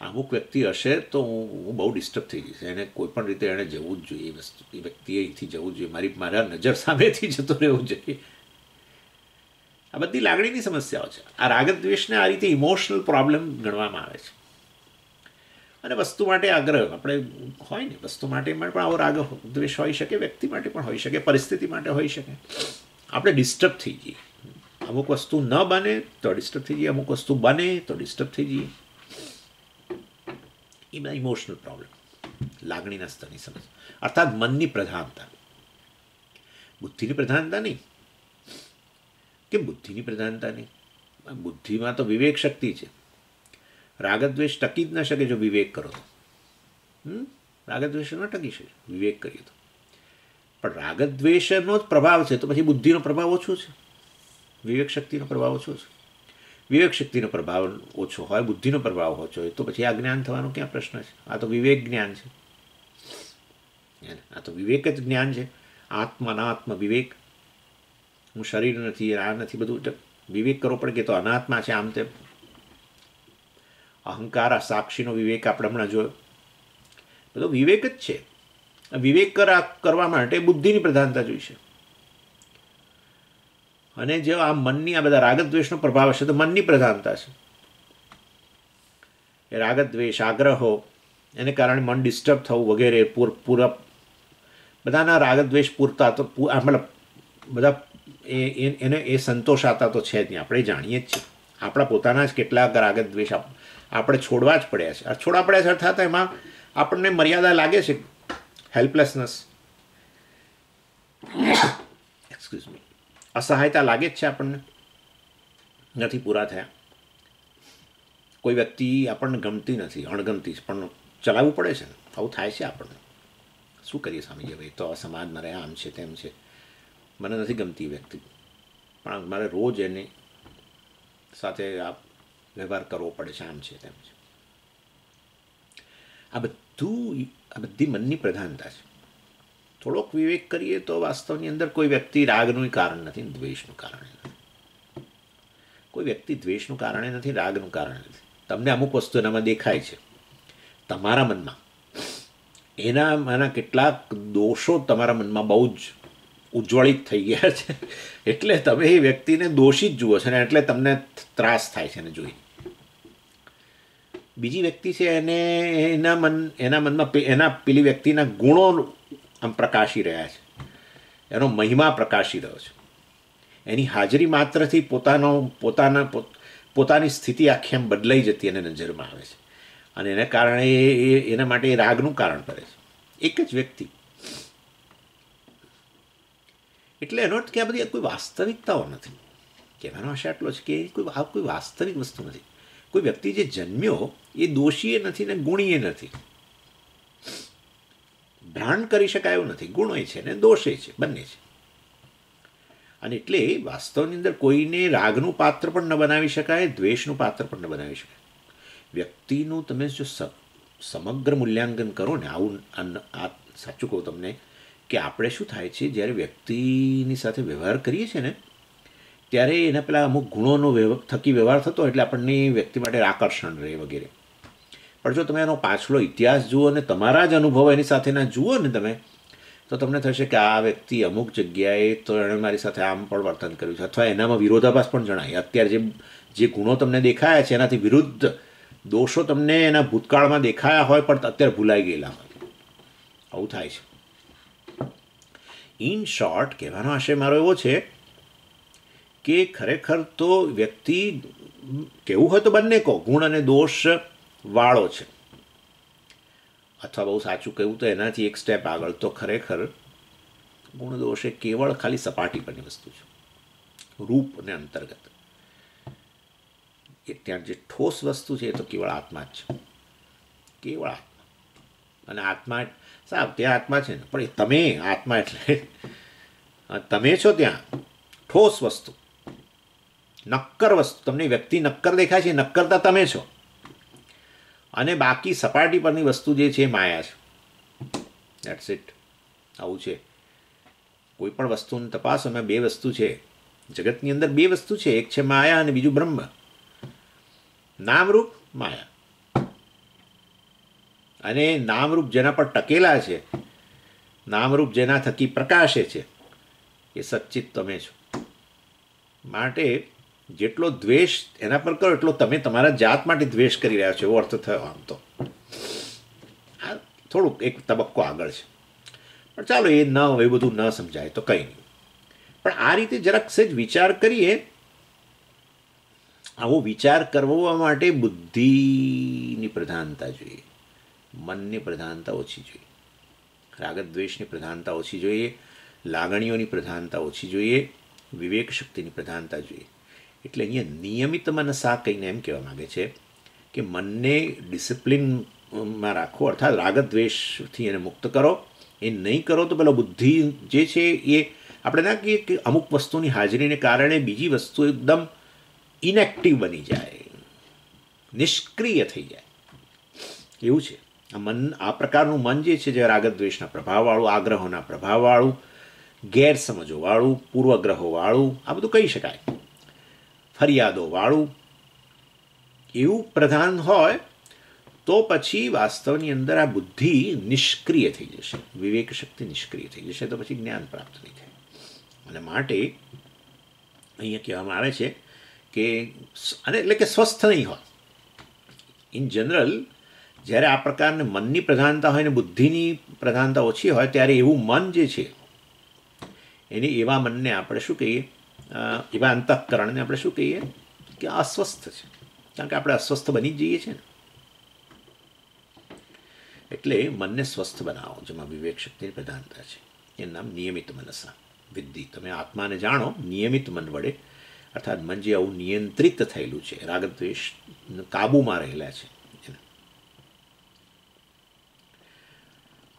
અમુક વ્યક્તિ હશે તો હું બહુ ડિસ્ટર્બ થઈ જઈશ. એને કોઈ પણ રીતે એણે જવું જ જોઈએ. એ વસ્તુ, એ વ્યક્તિએ અહીંથી જવું જોઈએ, મારા નજર સામેથી જતો રહેવું જોઈએ. આ બધી લાગણીની સમસ્યાઓ છે. આ રાગદ્વેષને આ રીતે ઇમોશનલ પ્રોબ્લેમ ગણવામાં આવે છે. અને વસ્તુ માટે આગ્રહ આપણે હોય ને, વસ્તુ માટે પણ આવો રાગ દ્વેષ હોઈ શકે, વ્યક્તિ માટે પણ હોઈ શકે, પરિસ્થિતિ માટે હોઈ શકે. આપણે ડિસ્ટર્બ થઈ જઈએ. અમુક વસ્તુ ન બને તો ડિસ્ટર્બ થઈ જઈએ, અમુક વસ્તુ બને તો ડિસ્ટર્બ થઈ જઈએ. એ બધા ઇમોશનલ પ્રોબ્લેમ, લાગણીના સ્તરની સમસ્યા. અર્થાત મનની પ્રધાનતા, બુદ્ધિની પ્રધાનતા નહીં. કેમ બુદ્ધિની પ્રધાનતા નહીં? બુદ્ધિમાં તો વિવેક શક્તિ છે. રાગદ્વેષ ટકી જ ન શકે જો વિવેક કરો તો. રાગદ્વેષ ન ટકી શકે વિવેક કરીએ તો. પણ રાગદ્વેષનો જ પ્રભાવ છે તો પછી બુદ્ધિનો પ્રભાવ ઓછો છે, વિવેક શક્તિનો પ્રભાવ ઓછો છે. વિવેક શક્તિનો પ્રભાવ ઓછો હોય, બુદ્ધિનો પ્રભાવ ઓછો હોય તો પછી આ જ્ઞાન થવાનો ક્યાં પ્રશ્ન છે? આ તો વિવેક જ્ઞાન છે. આ તો વિવેક જ જ્ઞાન છે. આત્મ વિવેક. હું શરીર નથી, આ નથી, બધું વિવેક કરવો પડે કે તો અનાત્મા છે, આમ તેમ. અહંકાર, આ સાક્ષીનો વિવેક આપણે હમણાં જોયો, બધો વિવેક જ છે. વિવેક કરવા માટે બુદ્ધિની પ્રધાનતા જોઈશે. અને જો આ મનની આ બધા રાગદ્વેષનો પ્રભાવ હશે તો મનની પ્રધાનતા છે. એ રાગદ્વેષ, આગ્રહો, એને કારણે મન ડિસ્ટર્બ થવું વગેરે પૂરા બધાના રાગદ્વેષ પૂરતા તો મતલબ બધા એને એ સંતોષાતા તો છે જ નહીં. આપણે જાણીએ જ છીએ આપણા પોતાના જ કેટલાક રાગદ્વેષ આપણે છોડવા જ પડ્યા છે. આ છોડવા પડ્યા છે અર્થાત એમાં આપણને મર્યાદા લાગે છે, હેલ્પલેસનેસ, એક્સક્યુઝ મી, અસહાયતા લાગે જ છે આપણને, નથી પૂરા થયા. કોઈ વ્યક્તિ આપણને ગમતી નથી, અણગમતી, પણ ચલાવવું પડે છે ને, આવું થાય છે આપણને. શું કરીએ સ્વામીજી, ભાઈ તો સમાજમાં રહે, આમ છે તેમ છે, મને નથી ગમતી વ્યક્તિ, પણ મારે રોજ એની સાથે આ વ્યવહાર કરવો પડે છે, આમ છે તેમ છે. આ બધી મનની પ્રધાનતા છે. થોડોક વિવેક કરીએ તો વાસ્તવની અંદર કોઈ વ્યક્તિ રાગનું કારણ નથી, દ્વેષનું કારણ નથી. કોઈ વ્યક્તિ દ્વેષનું કારણે નથી, રાગનું કારણે નથી. તમને અમુક વસ્તુ એનામાં દેખાય છે, તમારા મનમાં એનામાંના કેટલાક દોષો તમારા મનમાં બહુ જ ઉજ્જવળિત થઈ ગયા છે, એટલે તમે એ વ્યક્તિને દોષિત જુઓ છો ને, એટલે તમને ત્રાસ થાય છે એને જોઈ. બીજી વ્યક્તિ છે એને એના મનમાં એના પેલી વ્યક્તિના ગુણો આમ પ્રકાશી રહ્યા છે, એનો મહિમા પ્રકાશી રહ્યો છે. એની હાજરી માત્રથી પોતાની સ્થિતિ આખી એમ બદલાઈ જતી એને નજરમાં આવે છે, અને એને કારણે એના માટે એ રાગનું કારણ કરે છે, એક જ વ્યક્તિ. એટલે એનો અર્થ કે આ બધી કોઈ વાસ્તવિકતાઓ નથી. કહેવાનો આશા એટલો છે કે કોઈ વાસ્તવિક વસ્તુ નથી. કોઈ વ્યક્તિ જે જન્મ્યો એ દોષીએ નથી ને ગુણીએ નથી, ભ્રાણ કરી શકાય એવું નથી, ગુણો છે ને દોષે છે, બંને છે. અને એટલે વાસ્તવની અંદર કોઈને રાગનું પાત્ર પણ ન બનાવી શકાય, દ્વેષનું પાત્ર પણ ન બનાવી શકાય. વ્યક્તિનું તમે જો સમગ્ર મૂલ્યાંકન કરો ને, આવું આ સાચું કહું તમને કે આપણે શું થાય છે જ્યારે વ્યક્તિની સાથે વ્યવહાર કરીએ છીએ ને, ત્યારે એના પેલા અમુક ગુણોનો થકી વ્યવહાર થતો, એટલે આપણને વ્યક્તિ માટે આકર્ષણ રહે વગેરે. પણ જો તમે એનો પાછલો ઇતિહાસ જુઓ અને તમારા જ અનુભવ એની સાથેના જુઓ ને તમે, તો તમને થશે કે આ વ્યક્તિ અમુક જગ્યાએ તો એણે મારી સાથે આમ પણ વર્તન કર્યું છે, અથવા એનામાં વિરોધાભાસ પણ જણાય. અત્યારે જે ગુણો તમને દેખાયા છે એનાથી વિરુદ્ધ દોષો તમને એના ભૂતકાળમાં દેખાયા હોય પણ અત્યારે ભૂલાઈ ગયેલા હોય. આવું થાય છે. ઇન શોર્ટ, કહેવાનો આશય મારો એવો છે કે ખરેખર તો વ્યક્તિ, કહેવું હોય તો બંને કહો, ગુણ અને દોષ વાળો છે, અથવા બહુ સાચું કહ્યું તો એનાથી એક સ્ટેપ આગળ, તો ખરેખર ગુણ દોષ એ કેવળ ખાલી સપાટી પરની વસ્તુ છે, રૂપ અને અંતર્ગત. એ ત્યાં જે ઠોસ વસ્તુ છે એ તો કેવળ આત્મા જ છે, કેવળ આત્મા. અને આત્મા સાહેબ ત્યાં આત્મા છે ને, પણ એ તમે આત્મા એટલે તમે છો ત્યાં, ઠોસ વસ્તુ, નક્કર વસ્તુ. તમને વ્યક્તિ નક્કર દેખાય છે, નક્કરતા તમે છો, અને બાકી સપાટી પરની વસ્તુ જે છે એ માયા છે. That's it. આવું છે. કોઈ પણ વસ્તુને તપાસો, એમાં બે વસ્તુ છે જગતની અંદર, બે વસ્તુ છે, એક છે માયા અને બીજું બ્રહ્મ. નામરૂપ માયા. અને નામરૂપ જેના પર ટકેલા છે, નામરૂપ જેના થકી પ્રકાશે છે, એ સચ્ચિત તમે છો. માટે જેટલો દ્વેષ એના પર કરો એટલો તમે તમારા જાત માટે દ્વેષ કરી રહ્યા છો, એવો અર્થ થયો. આમ તો આ થોડુંક એક તબક્કો આગળ છે, પણ ચાલો એ ન એ બધું ન સમજાય તો કંઈ નહીં. પણ આ રીતે જરાક સહેજ વિચાર કરીએ. આવો વિચાર કરવા માટે બુદ્ધિની પ્રધાનતા જોઈએ, મનની પ્રધાનતા ઓછી જોઈએ, રાગદ્વેષની પ્રધાનતા ઓછી જોઈએ, લાગણીઓની પ્રધાનતા ઓછી જોઈએ, વિવેક શક્તિની પ્રધાનતા જોઈએ. એટલે અહીંયા નિયમિત મનસા કહીને એમ કહેવા માગે છે કે મનને ડિસિપ્લિનમાં રાખો, અર્થાત રાગદ્વેષથી એને મુક્ત કરો. એ નહીં કરો તો પેલો બુદ્ધિ જે છે એ આપણે ના કહીએ કે અમુક વસ્તુની હાજરીને કારણે બીજી વસ્તુ એકદમ ઇનેક્ટિવ બની જાય, નિષ્ક્રિય થઈ જાય, એવું છે. આ મન, આ પ્રકારનું મન જે છે, જે રાગદ્વેષના પ્રભાવવાળું, આગ્રહોના પ્રભાવવાળું, ગેરસમજોવાળું, પૂર્વગ્રહોવાળું, આ બધું કહી શકાય, ફરિયાદોવાળું, એવું પ્રધાન હોય તો પછી વાસ્તવની અંદર આ બુદ્ધિ નિષ્ક્રિય થઈ જશે, વિવેક શક્તિ નિષ્ક્રિય થઈ જશે, તો પછી જ્ઞાન પ્રાપ્ત નહીં થાય. અને માટે અહીંયા કહેવામાં આવે છે કે અને એટલે કે સ્વસ્થ નહીં હોય. ઇન જનરલ જ્યારે આ પ્રકારની મનની પ્રધાનતા હોય ને બુદ્ધિની પ્રધાનતા ઓછી હોય, ત્યારે એવું મન જે છે એની, એવા મનને આપણે શું કહીએ, એવા અંતઃકરણને આપણે શું કહીએ કે અસ્વસ્થ છે, કારણ કે આપણે અસ્વસ્થ બની જ જઈએ છીએ ને. એટલે મનને સ્વસ્થ બનાવો, જેમાં વિવેક શક્તિની પ્રધાનતા છે. એનું નામ નિયમિત મનસા વિદ્ધિ. તમે આત્માને જાણો નિયમિત મન વડે, અર્થાત મન જે આવું નિયંત્રિત થયેલું છે, રાગદ્વેષ કાબૂમાં રહેલા છે.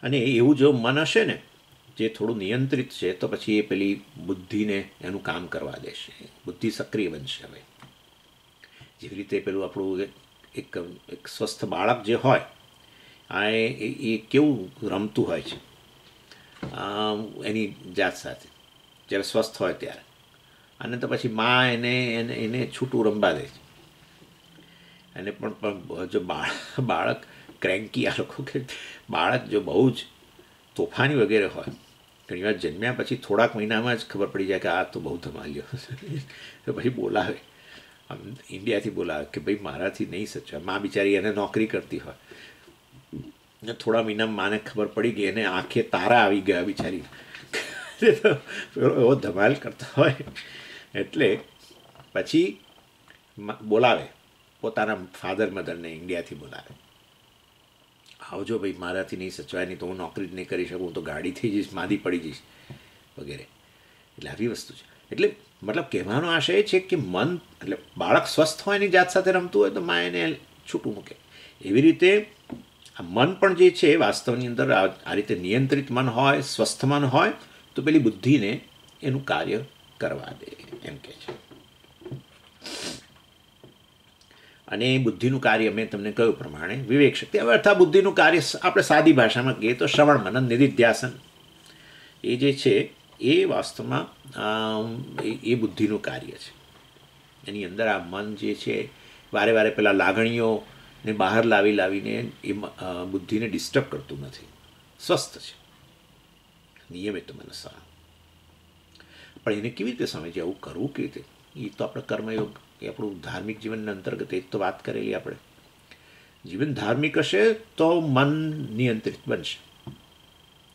અને એવું જો મન હશે ને જે થોડું નિયંત્રિત છે, તો પછી એ પેલી બુદ્ધિને એનું કામ કરવા દેશે, બુદ્ધિ સક્રિય બનશે. હવે જેવી રીતે પેલું આપણું એક એક સ્વસ્થ બાળક જે હોય, આ એ કેવું રમતું હોય છે એની જાત સાથે જ્યારે સ્વસ્થ હોય ત્યારે, અને તો પછી મા એને એને એને છૂટું રમવા દે છે. અને પણ જો બાળક ક્રેન્કી, આ લોકો કે બાળક જો બહુ જ તોફાની વગેરે હોય, ઘણીવાર જન્મ્યા પછી થોડાક મહિનામાં જ ખબર પડી જાય કે આ તો બહુ ધમાલ્યો, તો પછી બોલાવે, આમ ઇન્ડિયાથી બોલાવે કે ભાઈ મારાથી નહીં સચવાય. મા બિચારી એને નોકરી કરતી હોય, થોડા મહિનામાં માને ખબર પડી ગઈ, એને આંખે તારા આવી ગયા બિચારી, એવો ધમાલ કરતો હોય. એટલે પછી બોલાવે પોતાના ફાધર મધરને, ઇન્ડિયાથી બોલાવે, આવજો ભાઈ, મારાથી નહીં સચવાય, નહીં તો હું નોકરી જ નહીં કરી શકું, હું તો ગાડી થઈ જઈશ, માદી પડી જઈશ વગેરે. એટલે આવી વસ્તુ છે. એટલે મતલબ કહેવાનો આશય એ છે કે મન, એટલે બાળક સ્વસ્થ હોય એની જાત સાથે રમતું હોય તો મા એને છૂટું મૂકે. એવી રીતે આ મન પણ જે છે વાસ્તવની અંદર આ રીતે નિયંત્રિત મન હોય, સ્વસ્થ મન હોય, તો પેલી બુદ્ધિને એનું કાર્ય કરવા દે, એમ કે છે. અને બુદ્ધિનું કાર્ય મેં તમને કહ્યું પ્રમાણે વિવેક શક્તિ. હવે અર્થાત બુદ્ધિનું કાર્ય આપણે સાદી ભાષામાં કહીએ તો શ્રવણ મનન નિધિધ્યાસન, એ જે છે એ વાસ્તવમાં એ બુદ્ધિનું કાર્ય છે. એની અંદર આ મન જે છે વારે વારે પેલા લાગણીઓને બહાર લાવીને એ બુદ્ધિને ડિસ્ટર્બ કરતું નથી, સ્વસ્થ છે, નિયમિત મનસા. પણ એને કેવી રીતે સમજે, આવું કરવું કેવી રીતે? એ તો આપણે કર્મયોગ, એ આપણું ધાર્મિક જીવનના અંતર્ગત એ તો વાત કરેલી આપણે. જીવન ધાર્મિક હશે તો મન નિયંત્રિત બનશે,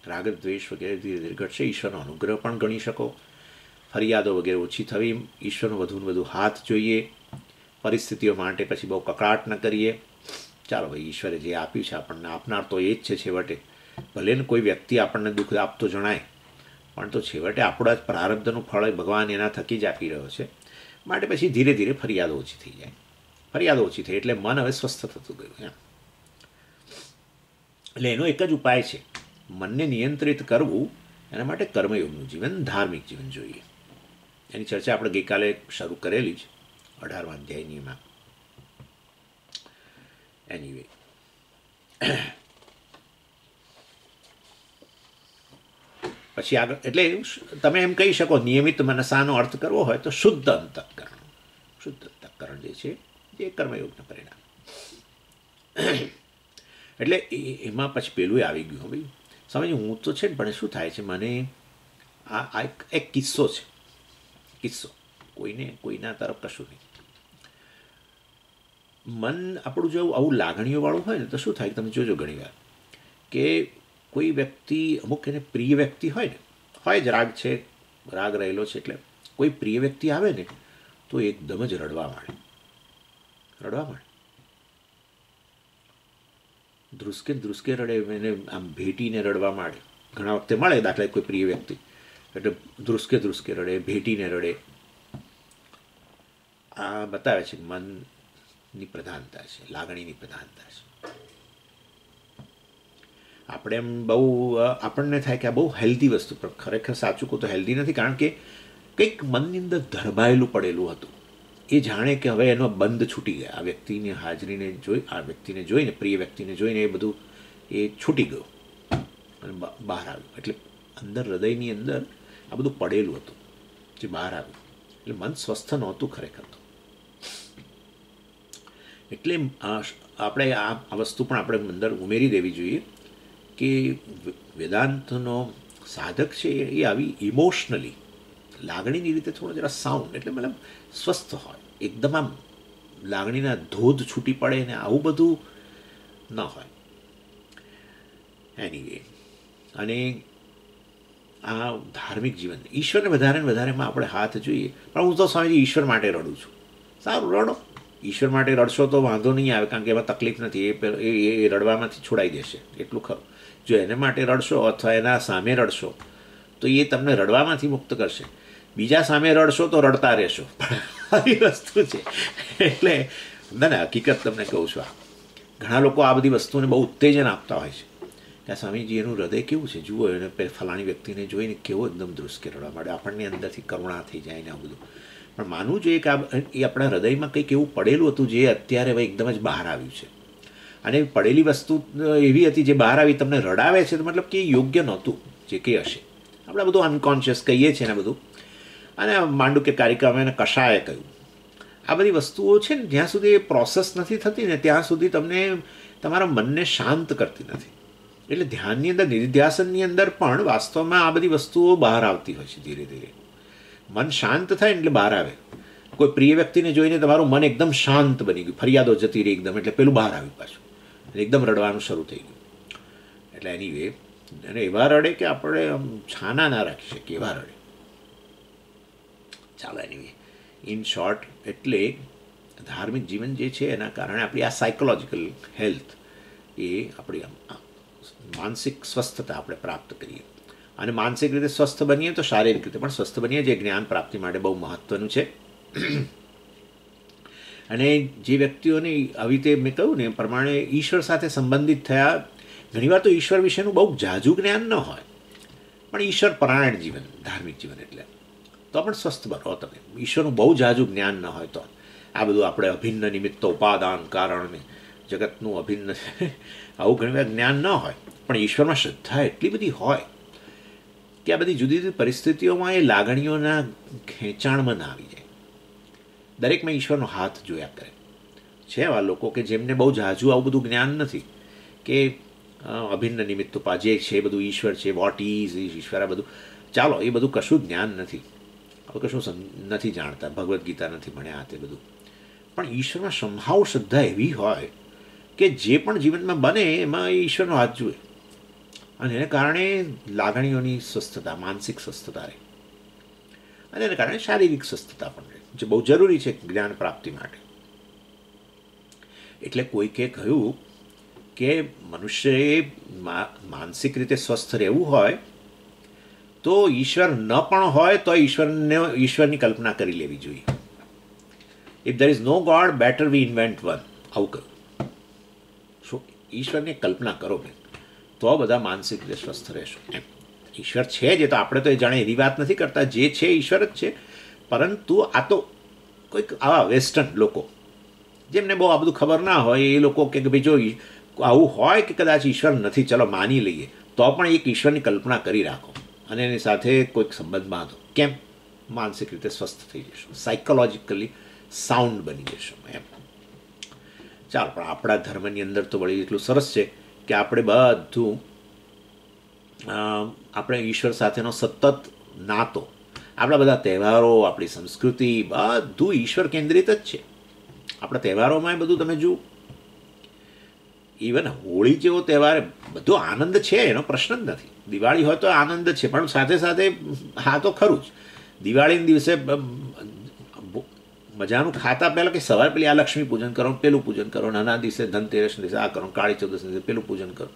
રાગ દ્વેષ વગેરે ધીરે ધીરે ઘટશે, ઈશ્વરનો અનુગ્રહ પણ ગણી શકો, ફરિયાદો વગેરે ઓછી થવી, ઈશ્વરનો વધુને વધુ હાથ જોઈએ, પરિસ્થિતિઓ માટે પછી બહુ કકળાટ ન કરીએ. ચાલો ભાઈ, ઈશ્વરે જે આપ્યું છે આપણને, આપનાર તો એ જ છે છેવટે. ભલે ને કોઈ વ્યક્તિ આપણને દુઃખ આપતો જણાય, પણ તો છેવટે આપણા જ પ્રારબ્ધનું ફળ ભગવાન એના થકી જ આપી રહ્યો છે. માટે પછી ધીરે ધીરે ફરિયાદો ઓછી થઈ જાય, ફરિયાદો ઓછી થઈ એટલે મન હવે સ્વસ્થ થતું ગયું એમ. એટલે એનો એક જ ઉપાય છે, મનને નિયંત્રિત કરવું. એના માટે કર્મયોગનું જીવન, ધાર્મિક જીવન જોઈએ. એની ચર્ચા આપણે ગઈકાલે શરૂ કરેલી જ 18મા અધ્યાયનીમાં. એનીવે, પછી આગળ એટલે તમે એમ કહી શકો નિયમિત મનસાનો અર્થ કરવો હોય તો શુદ્ધ અંતઃકરણ. શુદ્ધ અંતઃકરણ જે છે એ કર્મયોગનું પરિણામ. એટલે એમાં પછી પેલું આવી ગયું, ભાઈ સમજ હું તો છે ને, પણ શું થાય છે મને, આ એક કિસ્સો છે, કિસ્સો કોઈના તરફ કશું નહીં. મન આપણું જો આવું લાગણીઓવાળું હોય ને તો શું થાય, તમે જોજો ઘણીવાર કે કોઈ વ્યક્તિ, અમુક એને પ્રિય વ્યક્તિ હોય ને, હોય જ રાગ છે, રાગ રહેલો છે, એટલે કોઈ પ્રિય વ્યક્તિ આવે ને તો એકદમ જ રડવા માંડે, ધ્રુસકે રડે, એને આમ ભેટીને રડવા માંડે. ઘણા વખતે મળે દાખલા કોઈ પ્રિય વ્યક્તિ, એટલે ધ્રુસકે રડે, ભેટીને રડે. આ બતાવે છે મનની પ્રધાનતા છે, લાગણીની પ્રધાનતા છે. આપણે એમ બહુ આપણને થાય કે આ બહુ હેલ્ધી વસ્તુ, પણ ખરેખર સાચું કહું તો હેલ્ધી નથી, કારણ કે કંઈક મનની અંદર ધરબાયેલું પડેલું હતું. એ જાણે કે હવે એનો બંધ છૂટી ગયા, આ વ્યક્તિની હાજરીને જોઈ, આ વ્યક્તિને જોઈને, પ્રિય વ્યક્તિને જોઈને એ બધું એ છૂટી ગયું અને બહાર આવ્યું. એટલે અંદર હૃદયની અંદર આ બધું પડેલું હતું જે બહાર આવ્યું. એટલે મન સ્વસ્થ નહોતું ખરેખર તો. એટલે આપણે આ વસ્તુ પણ આપણે અંદર ઉમેરી દેવી જોઈએ કે વેદાંતનો સાધક છે એ આવી ઇમોશનલી, લાગણીની રીતે થોડો જરા સાઉન્ડ, એટલે મતલબ સ્વસ્થ હોય, એકદમ આમ લાગણીના ધોધ છૂટી પડે ને આવું બધું ન હોય. એનીવે, અને આ ધાર્મિક જીવન, ઈશ્વરને વધારે ને વધારેમાં આપણે હાથ જોઈએ. પણ હું તો સ્વામીજી ઈશ્વર માટે રડું છું. સારું, રડો, ઈશ્વર માટે રડશો તો વાંધો નહીં આવે, કારણ કે એમાં તકલીફ નથી, એ રડવામાંથી છોડાઈ દેશે, એટલું ખરું. જો એને માટે રડશો અથવા એના સામે રડશો તો એ તમને રડવામાંથી મુક્ત કરશે. બીજા સામે રડશો તો રડતા રહેશો. આવી વસ્તુ છે. એટલે ના હકીકત તમને કહું છું, ઘણા લોકો આ બધી વસ્તુને બહુ ઉત્તેજન આપતા હોય છે કે સ્વામીજી એનું હૃદય કેવું છે, જુઓ એને ફલાણી વ્યક્તિને જોઈને કેવો એકદમ ધ્રુસકે રડવા માંડે, આપણને અંદરથી કરુણા થઈ જાય ને આ બધું. પણ માનવું જોઈએ કે એ આપણા હૃદયમાં કંઈક એવું પડેલું હતું જે અત્યારે હવે એકદમ જ બહાર આવ્યું છે. અને પડેલી વસ્તુ એવી હતી જે બહાર આવી તમને રડાવે છે, તો મતલબ કે યોગ્ય નહોતું જે કંઈ હશે. આપણે બધું અનકોન્શિયસ કહીએ છીએ ને બધું. અને માંડુ કે કારિકામાં એને કશાએ કહ્યું. આ બધી વસ્તુઓ છે ને, જ્યાં સુધી એ પ્રોસેસ નથી થતી ને ત્યાં સુધી તમને તમારા મનને શાંત કરતી નથી. એટલે ધ્યાનની અંદર, નિધિધ્યાસનની અંદર પણ વાસ્તવમાં આ બધી વસ્તુઓ બહાર આવતી હોય છે ધીરે ધીરે. મન શાંત થાય ને એટલે બહાર આવે. કોઈ પ્રિય વ્યક્તિને જોઈને તમારું મન એકદમ શાંત બની ગયું, ફરિયાદો જતી રહી એકદમ, એટલે પેલું બહાર આવ્યું પાછું, એકદમ રડવાનું શરૂ થઈ ગયું. એટલે એની વે અને એવા રડે કે આપણે છાના ના રાખી શકીએ, એવા રડે. ચાલો એની વે ઇન શોર્ટ, એટલે ધાર્મિક જીવન જે છે એના કારણે આપણી આ સાયકોલોજીકલ હેલ્થ, એ આપણી માનસિક સ્વસ્થતા આપણે પ્રાપ્ત કરીએ. અને માનસિક રીતે સ્વસ્થ બનીએ તો શારીરિક રીતે પણ સ્વસ્થ બનીએ, જે જ્ઞાન પ્રાપ્તિ માટે બહુ મહત્ત્વનું છે. અને જે વ્યક્તિઓને આવી રીતે મેં કહ્યું ને એ પ્રમાણે ઈશ્વર સાથે સંબંધિત થયા, ઘણીવાર તો ઈશ્વર વિશેનું બહુ ઝાઝું જ્ઞાન ન હોય, પણ ઈશ્વર પરાયણ જીવન, ધાર્મિક જીવન, એટલે તો પણ સ્વસ્થ બનો તમે. ઈશ્વરનું બહુ ઝાઝું જ્ઞાન ન હોય તો આ બધું આપણે અભિન્ન નિમિત્તો ઉપાદાન કારણને જગતનું અભિન્ન આવું ઘણીવાર જ્ઞાન ન હોય, પણ ઈશ્વરમાં શ્રદ્ધા એટલી બધી હોય કે આ બધી જુદી જુદી પરિસ્થિતિઓમાં એ લાગણીઓના ખેંચાણમાં ના આવી જાય. દરેકમાં ઈશ્વરનો હાથ જોયા કરે છે. એવા લોકો કે જેમને બહુ ઝાઝું આવું બધું જ્ઞાન નથી, કે અભિન્ન નિમિત્ત ઉપા જે છે એ બધું ઈશ્વર છે, વોટ ઇઝ ઈશ્વર, આ બધું ચાલો એ બધું કશું જ્ઞાન નથી, કશું નથી જાણતા, ભગવદ્ ગીતા નથી ભણ્યા, તે બધું. પણ ઈશ્વરમાં સંભાવ શ્રદ્ધા એવી હોય કે જે પણ જીવનમાં બને એમાં ઈશ્વરનો હાથ જુએ, અને એને કારણે લાગણીઓની સ્વસ્થતા, માનસિક સ્વસ્થતા રહે, અને એને કારણે શારીરિક સ્વસ્થતા પણ રહે, જે બહુ જરૂરી છે જ્ઞાન પ્રાપ્તિ માટે. એટલે કોઈકે કહ્યું કે મનુષ્યએ માનસિક રીતે સ્વસ્થ રહેવું હોય તો ઈશ્વર ન પણ હોય તો ઈશ્વરની કલ્પના કરી લેવી જોઈએ. If there is no God, better we invent one. આવું કહ્યું. શું ઈશ્વરની કલ્પના કરો બેન, તો બધા માનસિક રીતે સ્વસ્થ રહેશો. એમ ઈશ્વર છે જે, તો આપણે તો એ જાણે એવી વાત નથી કરતા, જે છે ઈશ્વર જ છે. પરંતુ આ તો કોઈક આવા વેસ્ટર્ન લોકો જેમને બહુ આ બધું ખબર ના હોય, એ લોકો કે ભાઈ જો આવું હોય કે કદાચ ઈશ્વર નથી, ચલો માની લઈએ, તો પણ એક ઈશ્વરની કલ્પના કરી રાખો અને એની સાથે કોઈક સંબંધ બાંધો. કેમ? માનસિક રીતે સ્વસ્થ થઈ જશો, સાયકોલોજીકલી સાઉન્ડ બની જશો. એમ ચાલો, પણ આપણા ધર્મની અંદર તો વળી એટલું સરસ છે કે આપણે બધું આપણે ઈશ્વર સાથેનો સતત નાતો, આપણા બધા તહેવારો, આપણી સંસ્કૃતિ, બધું ઈશ્વર કેન્દ્રિત જ છે. આપણા તહેવારોમાં બધું તમે જુઓ, ઇવન હોળી જેવો તહેવાર, બધો આનંદ છે, એનો પ્રશ્ન જ નથી. દિવાળી હોય તો આનંદ છે, પણ સાથે સાથે હા તો ખરું જ, દિવાળીના દિવસે મજાનું ખાતા પહેલાં કે સવારે પેલી આ લક્ષ્મી પૂજન કરો, પેલું પૂજન કરો, નાના દિવસે ધનતેરસના દિવસે આ કરો, કાળી ચૌદસના દિવસે પેલું પૂજન કરો.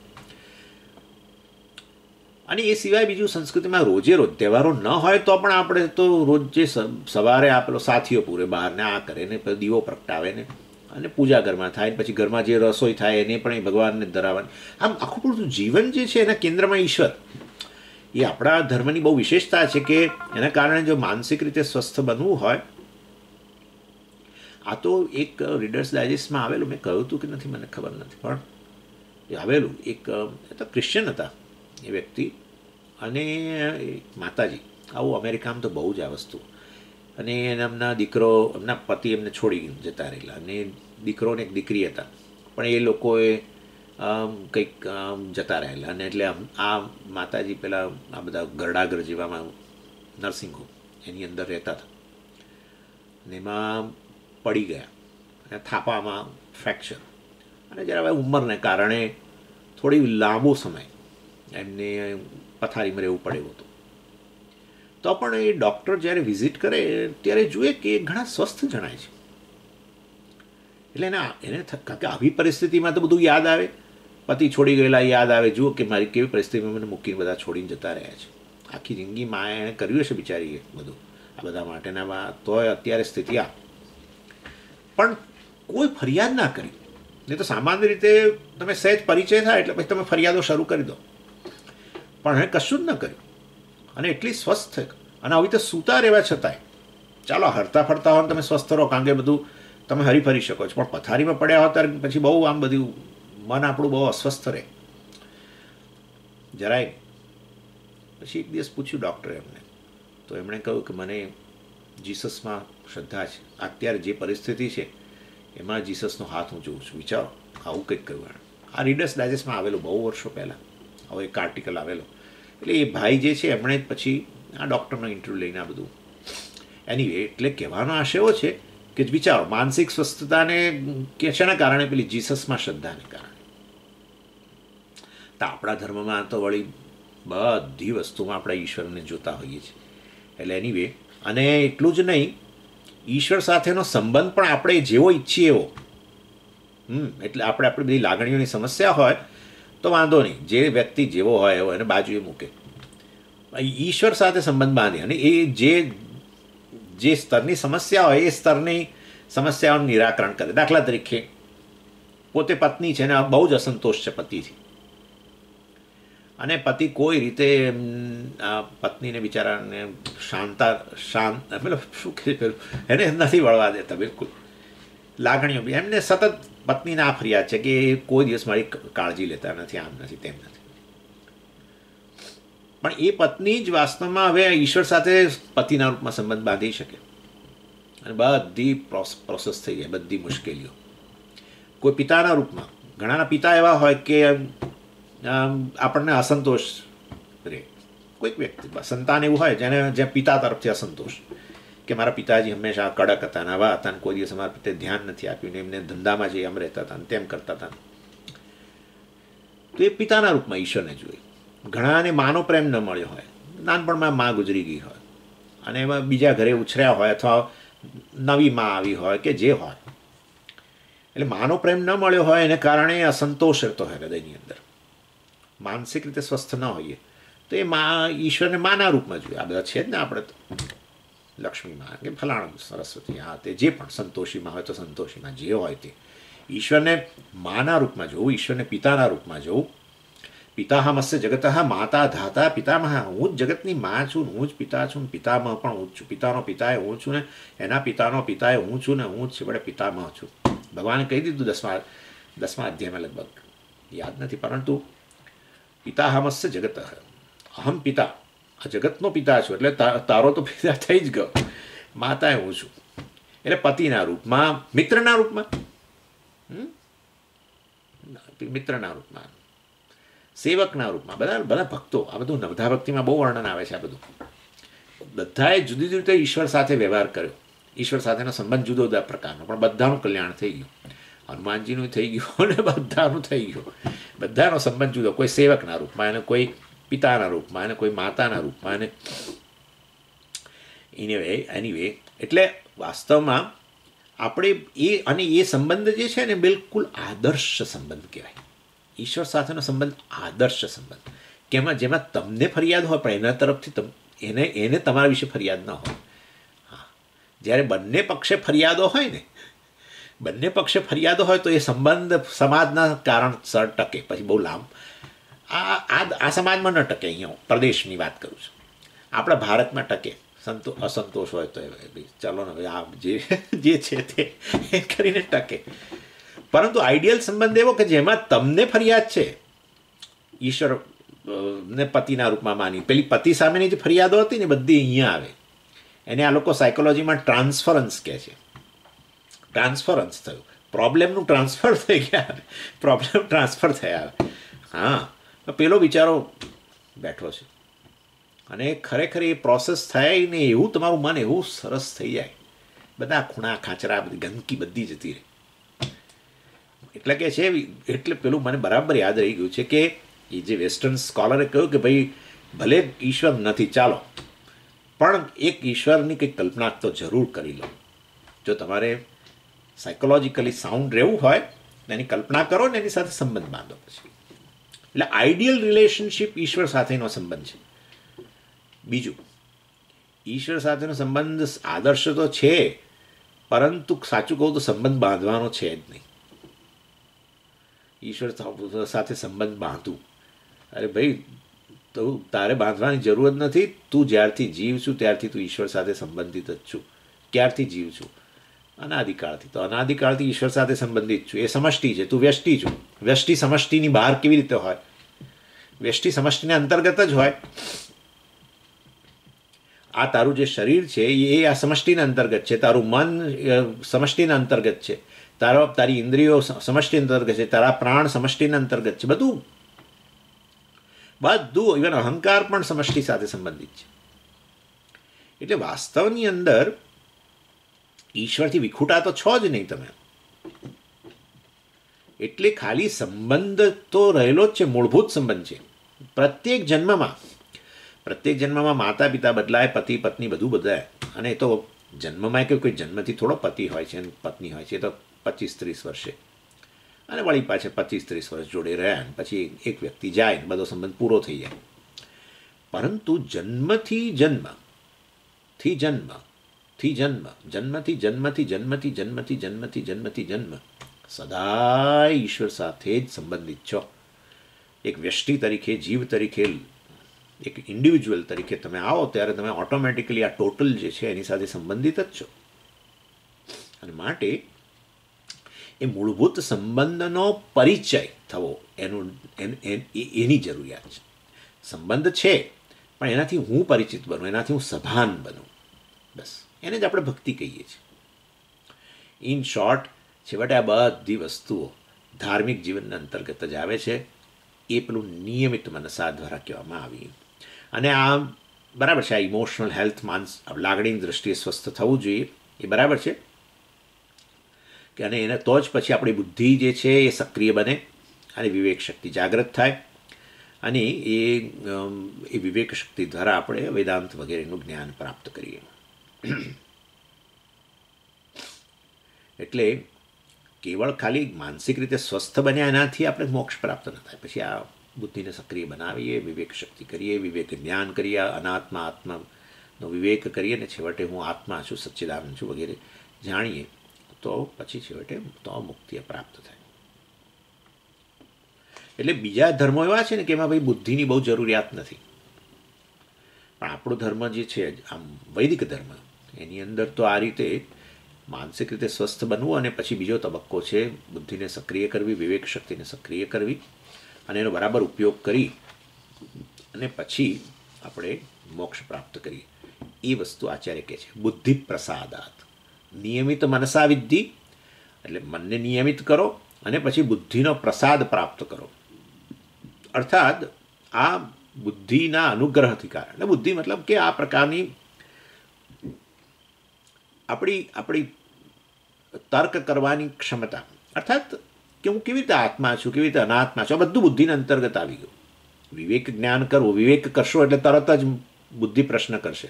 અને એ સિવાય બીજું સંસ્કૃતિમાં રોજે રોજ તહેવારો ન હોય તો પણ આપણે તો રોજ જે સવારે આ પેલો સાથીઓ પૂરે બહારને આ કરે ને દીવો પ્રગટાવે ને, અને પૂજા ઘરમાં થાય, પછી ઘરમાં જે રસોઈ થાય એને પણ એ ભગવાનને ધરાવવાની. આમ આખું પૂરું જીવન જે છે એના કેન્દ્રમાં ઈશ્વર. એ આપણા ધર્મની બહુ વિશેષતા છે કે એના કારણે જો માનસિક રીતે સ્વસ્થ બનવું હોય, આ તો એક રીડર્સ ડાયજેસ્ટમાં આવેલું, મેં કહ્યું હતું કે નથી મને ખબર નથી, પણ એ આવેલું એક તો ક્રિશ્ચિયન હતા એ વ્યક્તિ, અને માતાજી. આવું અમેરિકામાં તો બહુ જ આ વસ્તુ. અને એમના દીકરો, એમના પતિ એમને છોડી જતા રહેલા, અને દીકરો ને એક દીકરી હતા, પણ એ લોકોએ કંઈક જતા રહેલા. અને એટલે આ માતાજી પેલા આ બધા ગરડાગર જેવામાં નર્સિંગ હોમ એની અંદર રહેતા હતા, અને એમાં પડી ગયા, અને થાપામાં ફ્રેક્ચર, અને જરા ઉંમરને કારણે થોડી લાંબો સમય એમને પથારીમાં રહેવું પડે એવું હતું. તો પણ એ ડૉક્ટર જ્યારે વિઝિટ કરે ત્યારે જુએ કે ઘણા સ્વસ્થ જણાય છે. એટલે એને કારણ કે આવી પરિસ્થિતિમાં તો બધું યાદ આવે, પતિ છોડી ગયેલા યાદ આવે, જુઓ કે મારી કેવી પરિસ્થિતિમાં મને મૂકીને બધા છોડીને જતા રહ્યા છે. આખી જિંદગી માએ એણે કર્યું હશે બિચારીએ બધું આ બધા માટેના, તોય અત્યારે સ્થિતિ આ. પણ કોઈ ફરિયાદ ના કરી. નહીં તો સામાન્ય રીતે તમે સહેજ પરિચય થાય એટલે પછી તમે ફરિયાદો શરૂ કરી દો, પણ એણે કશું જ ન કર્યું અને એટલી સ્વસ્થ થઈ. અને આવી તો સૂતા રહેવા છતાંય ચાલો હરતા ફરતા હોય તમે સ્વસ્થ રહો, કારણ કે બધું તમે હરીફરી શકો છો, પણ પથારીમાં પડ્યા હો ત્યારે પછી બહુ આમ બધું મન આપણું બહુ અસ્વસ્થ રહે જરાય. પછી એક દિવસ પૂછ્યું ડૉક્ટરે એમને, તો એમણે કહ્યું કે મને જીસસમાં શ્રદ્ધા છે, અત્યારે જે પરિસ્થિતિ છે એમાં જીસસનો હાથ હું જોઉં છું. વિચારો આવું કંઈક કહ્યું. આ રીડર્સ ડાયજેસ્ટમાં આવેલું બહુ વર્ષો પહેલાં આવો એક આર્ટિકલ આવેલો. એટલે એ ભાઈ જે છે એમણે પછી આ ડૉક્ટરનો ઇન્ટરવ્યૂ લઈને આ બધું એનીવે. એટલે કહેવાનો આશય એવો છે કે વિચારો માનસિક સ્વસ્થતાને કે શેના કારણે? પેલી જીસસમાં શ્રદ્ધાને કારણે. તો આપણા ધર્મમાં તો વળી બધી વસ્તુમાં આપણે ઈશ્વરને જોતા હોઈએ છીએ. એટલે એનીવે, અને એટલું જ નહીં, ઈશ્વર સાથેનો સંબંધ પણ આપણે જેવો ઈચ્છીએ એવો. એટલે આપણે આપણી બધી લાગણીઓની સમસ્યા હોય તો વાંધો નહીં, જે વ્યક્તિ જેવો હોય એવો એને બાજુએ મૂકે, ઈશ્વર સાથે સંબંધ બાંધે અને એ જે સ્તરની સમસ્યા હોય એ સ્તરની સમસ્યાઓનું નિરાકરણ કરે. દાખલા તરીકે પોતે પત્ની છે ને બહુ જ અસંતોષ છે પતિથી, અને પતિ કોઈ રીતે પત્નીને બિચારાને શાંત પેલો શું કહે પેલું એને નથી વળવા દેતા બિલકુલ. લાગણીઓ બી એમને સતત પત્નીને આ ફરિયાદ છે કે એ કોઈ દિવસ મારી કાળજી લેતા નથી, આમ નથી તેમ નથી. પણ એ પત્ની જ વાસ્તવમાં હવે ઈશ્વર સાથે પતિના રૂપમાં સંબંધ બાંધી શકે અને બધી પ્રોસેસ થઈ જાય, બધી મુશ્કેલીઓ. કોઈ પિતાના રૂપમાં, ઘણાના પિતા એવા હોય કે આપણને અસંતોષ રહે. કોઈક વ્યક્તિ સંતાન એવું હોય જ્યાં પિતા તરફથી અસંતોષ કે મારા પિતાજી હંમેશા કડક હતા ને આવા હતા ને કોઈ દિવસ અમારા પ્રત્યે ધ્યાન નથી આપ્યું ને એમને ધંધામાં જે આમ રહેતા હતા ને તેમ કરતા હતા. તો એ પિતાના રૂપમાં ઈશ્વરને જોઈએ. ઘણાને માનો પ્રેમ ન મળ્યો હોય, નાનપણમાં મા ગુજરી ગઈ હોય અને એમાં બીજા ઘરે ઉછર્યા હોય અથવા નવી મા આવી હોય કે જે હોય, એટલે માનો પ્રેમ ન મળ્યો હોય એને કારણે અસંતોષ રહેતો હોય હૃદયની અંદર, માનસિક રીતે સ્વસ્થ ન હોઈએ. તો એ ઈશ્વરને માના રૂપમાં જોઈએ. આ બધા છે જ ને આપણે તો, લક્ષ્મી માં કે ફલાણું સરસ્વતી, હા તે જે પણ સંતોષીમાં હોય તો સંતોષીમાં જે હોય તે ઈશ્વરને માના રૂપમાં જોવું, ઈશ્વરને પિતાના રૂપમાં જોવું. પિતાહમસ્ય જગતઃ માતા ધાતા પિતામહ. હું જ જગતની માં છું, હું જ પિતા છું, પિતામહ પણ હું જ છું. પિતાનો પિતાએ હું છું ને એના પિતાનો પિતાએ હું છું ને હું જ વડે પિતામહ છું. ભગવાને કહી દીધું 10મા અધ્યાયમાં, લગભગ યાદ નથી, પરંતુ પિતાહમસ્ય જગતઃ અહમ પિતા, આ જગતનો પિતા છું એટલે તારો તો પિતા થઈ જ ગયો. માતાએ હું છું એટલે પતિના રૂપમાં, મિત્રના રૂપમાં, મિત્રના રૂપમાં, સેવકના રૂપમાં, બધા ભક્તો. આ બધું નવધા ભક્તિમાં બહુ વર્ણન આવે છે. આ બધું બધાએ જુદી જુદી રીતે ઈશ્વર સાથે વ્યવહાર કર્યો, ઈશ્વર સાથેનો સંબંધ જુદો જુદા પ્રકારનો, પણ બધાનું કલ્યાણ થઈ ગયું. હનુમાનજીનું થઈ ગયું અને બધાનું થઈ ગયું. બધાનો સંબંધ જુદો, કોઈ સેવકના રૂપમાં અને કોઈ પિતાના રૂપમાં અને કોઈ માતાના રૂપમાં. અને એનીવે એટલે વાસ્તવમાં આપણે એ સંબંધ જે છે ને બિલકુલ આદર્શ સંબંધ કહેવાય. ઈશ્વર સાથેનો સંબંધ આદર્શ સંબંધ, કે જેમાં તમને ફરિયાદ હોય પણ એના તરફથી એને તમારા વિશે ફરિયાદ ન હોય. હા, જ્યારે બંને પક્ષે ફરિયાદો હોય ને, બંને પક્ષે ફરિયાદો હોય તો એ સંબંધ સમાજના કારણસર ટકે. પછી બહુ આ સમાજમાં ન ટકે. અહીંયા પ્રદેશની વાત કરું છું, આપણા ભારતમાં ટકે. અસંતોષ હોય તો ચાલો ને હવે આ જે છે તે કરીને ટકે. પરંતુ આઈડિયલ સંબંધ એવો કે જેમાં તમને ફરિયાદ છે, ઈશ્વર ને પતિના રૂપમાં માની, પેલી પતિ સામેની જે ફરિયાદો હતી ને બધી અહીંયા આવે. એને આ લોકો સાયકોલોજીમાં ટ્રાન્સફરન્સ કહે છે. ટ્રાન્સફરન્સ થયું, પ્રોબ્લેમનું ટ્રાન્સફર થઈ ગયા, પ્રોબ્લેમ ટ્રાન્સફર થયા. હા, પેલો બિચારો બેઠો છે અને ખરેખર એ પ્રોસેસ થાય ને એવું તમારું મન એવું સરસ થઈ જાય, બધા ખૂણા ખાંચરા બધી ગંદકી બધી જતી રહે. એટલે કે છે, એટલે પેલું મને બરાબર યાદ રહી ગયું છે કે એ જે વેસ્ટર્ન સ્કોલરે કહ્યું કે ભાઈ ભલે ઈશ્વર નથી ચાલો, પણ એક ઈશ્વરની કંઈક કલ્પના તો જરૂર કરી લો. જો તમારે સાયકોલોજીકલી સાઉન્ડ રહેવું હોય એની કલ્પના કરો ને એની સાથે સંબંધ બાંધો પછી. એટલે આઈડિયલ રિલેશનશિપ ઈશ્વર સાથેનો સંબંધ છે. બીજું, ઈશ્વર સાથેનો સંબંધ આદર્શ તો છે, પરંતુ સાચું કહું તો સંબંધ બાંધવાનો છે જ નહીં. ઈશ્વર સાથે સંબંધ બાંધવું, અરે ભાઈ તો તારે બાંધવાની જરૂર જ નથી. તું જ્યારથી જીવ છું ત્યારથી તું ઈશ્વર સાથે સંબંધિત જ છું. ક્યારથી જીવ છું? અનાદિકાળથી. તો અનાદિકાળથી ઈશ્વર સાથે સંબંધિત છું. એ સમષ્ટિ છે, તું વ્યષ્ટિ છું. વ્યષ્ટિ સમષ્ટિની બહાર કેવી રીતે હોય? વ્યષ્ટિ સમષ્ટિને અંતર્ગત જ હોય. આ તારું જે શરીર છે એ આ સમષ્ટિના અંતર્ગત છે, તારું મન સમષ્ટિના અંતર્ગત છે, તારી ઇન્દ્રિયો સમષ્ટિ અંતર્ગત છે, તારા પ્રાણ સમષ્ટિના અંતર્ગત છે. બધું ઇવન અહંકાર પણ સમષ્ટિ સાથે સંબંધિત છે. એટલે વાસ્તવની અંદર ઈશ્વરથી વિખૂટા તો છો જ નહીં તમે. એટલે ખાલી સંબંધ તો રહેલો જ છે, મૂળભૂત સંબંધ છે. પ્રત્યેક જન્મમાં માતા પિતા બદલાય, પતિ પત્ની બધું બદલાય. અને એ તો જન્મમાં કે કોઈ જન્મથી થોડો પતિ હોય છે અને પત્ની હોય છે, એ તો 25-30 વર્ષે, અને વળી પાછા 25-30 વર્ષ જોડે રહ્યા ને પછી એક વ્યક્તિ જાય ને બધો સંબંધ પૂરો થઈ જાય. પરંતુ જન્મથી જન્મ સદાય ઈશ્વર સાથે જ સંબંધિત છો. એક વ્યષ્ટિ તરીકે, જીવ તરીકે, એક ઇન્ડિવિજ્યુઅલ તરીકે તમે આવો ત્યારે તમે ઓટોમેટિકલી આ ટોટલ જે છે એની સાથે સંબંધિત જ છો. અને માટે એ મૂળભૂત સંબંધનો પરિચય થવો એની જરૂરિયાત છે. સંબંધ છે પણ એનાથી હું પરિચિત બનું, એનાથી હું સભાન બનું, બસ એને જ આપણે ભક્તિ કહીએ છીએ. ઇન શોર્ટ, છેવટે આ બધી વસ્તુઓ ધાર્મિક જીવનના અંતર્ગત જ આવે છે. એ પેલું નિયમિત મનસા દ્વારા કહેવામાં આવી. અને આ બરાબર છે, આ ઇમોશનલ હેલ્થ, લાગણીની દૃષ્ટિએ સ્વસ્થ થવું જોઈએ, એ બરાબર છે. કે અને એને તો જ પછી આપણી બુદ્ધિ જે છે એ સક્રિય બને અને વિવેક શક્તિ જાગૃત થાય. અને એ વિવેક શક્તિ દ્વારા આપણે વેદાંત વગેરેનું જ્ઞાન પ્રાપ્ત કરીએ. એટલે કેવળ ખાલી માનસિક રીતે સ્વસ્થ બન્યા એનાથી આપણે મોક્ષ પ્રાપ્ત ન થાય. પછી આ બુદ્ધિને સક્રિય બનાવીએ, વિવેક શક્તિ કરીએ, વિવેક જ્ઞાન કરીએ, આત્માનો વિવેક કરીએ, ને છેવટે હું આત્મા છું, સચ્ચિદાનંદ છું વગેરે જાણીએ, તો પછી છેવટે તો મુક્તિ પ્રાપ્ત થાય. એટલે બીજા ધર્મો એવા છે ને કે એમાં ભાઈ બુદ્ધિની બહુ જરૂરિયાત નથી. પણ આપણો ધર્મ જે છે આમ વૈદિક ધર્મ, એની અંદર તો આ રીતે માનસિક રીતે સ્વસ્થ બનવું, અને પછી બીજો તબક્કો છે બુદ્ધિને સક્રિય કરવી, વિવેક શક્તિને સક્રિય કરવી, અને એનો બરાબર ઉપયોગ કરી અને પછી આપણે મોક્ષ પ્રાપ્ત કરીએ. એ વસ્તુ આચાર્ય કહે છે બુદ્ધિ પ્રસાદાત. નિયમિત મનસા વિદ્ધિ, એટલે મનને નિયમિત કરો અને પછી બુદ્ધિનો પ્રસાદ પ્રાપ્ત કરો. અર્થાત આ બુદ્ધિના અનુગ્રહથી કારણે, બુદ્ધિ મતલબ કે આ પ્રકારની આપણી તર્ક કરવાની ક્ષમતા, અર્થાત કે હું કેવી રીતે આત્મા છું, કેવી રીતે અનાત્મા છું, આ બધું બુદ્ધિના અંતર્ગત આવી ગયું. વિવેક જ્ઞાન કરવું, વિવેક કરશો એટલે તરત જ બુદ્ધિ પ્રશ્ન કરશે,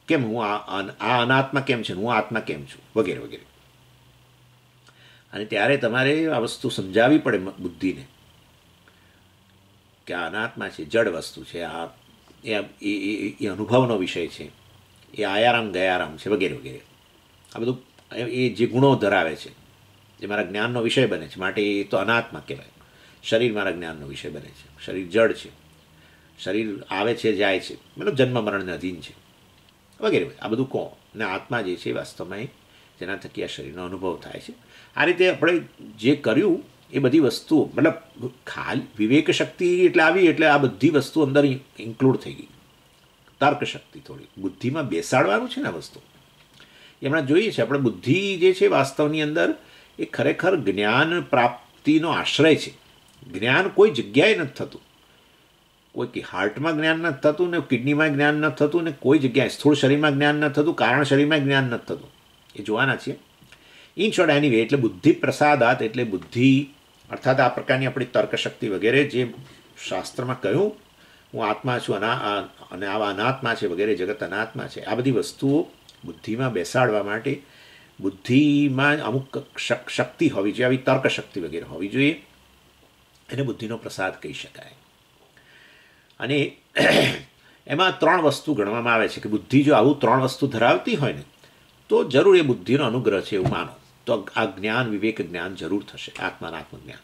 કેમ હું આ અનાત્મા કેમ છે, હું આત્મા કેમ છું, વગેરે વગેરે. અને ત્યારે તમારે આ વસ્તુ સમજાવવી પડે બુદ્ધિને કે આ અનાત્મા છે, જડ વસ્તુ છે, આ એ અનુભવનો વિષય છે, એ આયારામ ગયારામ છે, વગેરે વગેરે. આ બધું એ જે ગુણો ધરાવે છે જે મારા જ્ઞાનનો વિષય બને છે, માટે એ તો અનાત્મા કહેવાય. શરીર મારા જ્ઞાનનો વિષય બને છે, શરીર જડ છે, શરીર આવે છે જાય છે, મતલબ જન્મ મરણને અધીન છે, વગેરે. આ બધું કહો. અને આત્મા જે છે વાસ્તવમાં જેના થકી આ શરીરનો અનુભવ થાય છે. આ રીતે આપણે જે કર્યું એ બધી વસ્તુઓ, મતલબ ખાલી વિવેક શક્તિ એટલે આવી, એટલે આ બધી વસ્તુ અંદર ઇન્ક્લુડ થઈ ગઈ. તર્ક શક્તિ થોડી બુદ્ધિમાં બેસાડવાનું છે ને આ વસ્તુ. એમણે જોઈએ છે આપણે બુદ્ધિ જે છે વાસ્તવની અંદર એ ખરેખર જ્ઞાન પ્રાપ્તિનો આશ્રય છે. જ્ઞાન કોઈ જગ્યાએ નથી થતું, કોઈ હાર્ટમાં જ્ઞાન નથી થતું, ને કિડનીમાં જ્ઞાન નથી થતું, ને કોઈ જગ્યાએ સ્થૂળ શરીરમાં જ્ઞાન નથી થતું, કારણ શરીરમાં જ્ઞાન નથી થતું. એ જોવાના છીએ. ઇન શોર્ટ એનીવે, એટલે બુદ્ધિ પ્રસાદાત, એટલે બુદ્ધિ અર્થાત આ પ્રકારની આપણી તર્કશક્તિ વગેરે જે શાસ્ત્રમાં કહ્યું હું આત્મા છું અને આવા અનાત્મા છે વગેરે, જગત અનાત્મા છે, આ બધી વસ્તુઓ બુદ્ધિમાં બેસાડવા માટે બુદ્ધિમાં અમુક શક્તિ હોવી જોઈએ, આવી તર્ક શક્તિ વગેરે હોવી જોઈએ, એને બુદ્ધિનો પ્રસાદ કહી શકાય. અને એમાં 3 વસ્તુ ગણવામાં આવે છે કે બુદ્ધિ જો આવું 3 વસ્તુ ધરાવતી હોય ને તો જરૂર એ બુદ્ધિનો અનુગ્રહ છે એવું માનો તો આ જ્ઞાન વિવેક જ્ઞાન જરૂર થશે. આત્મજ્ઞાન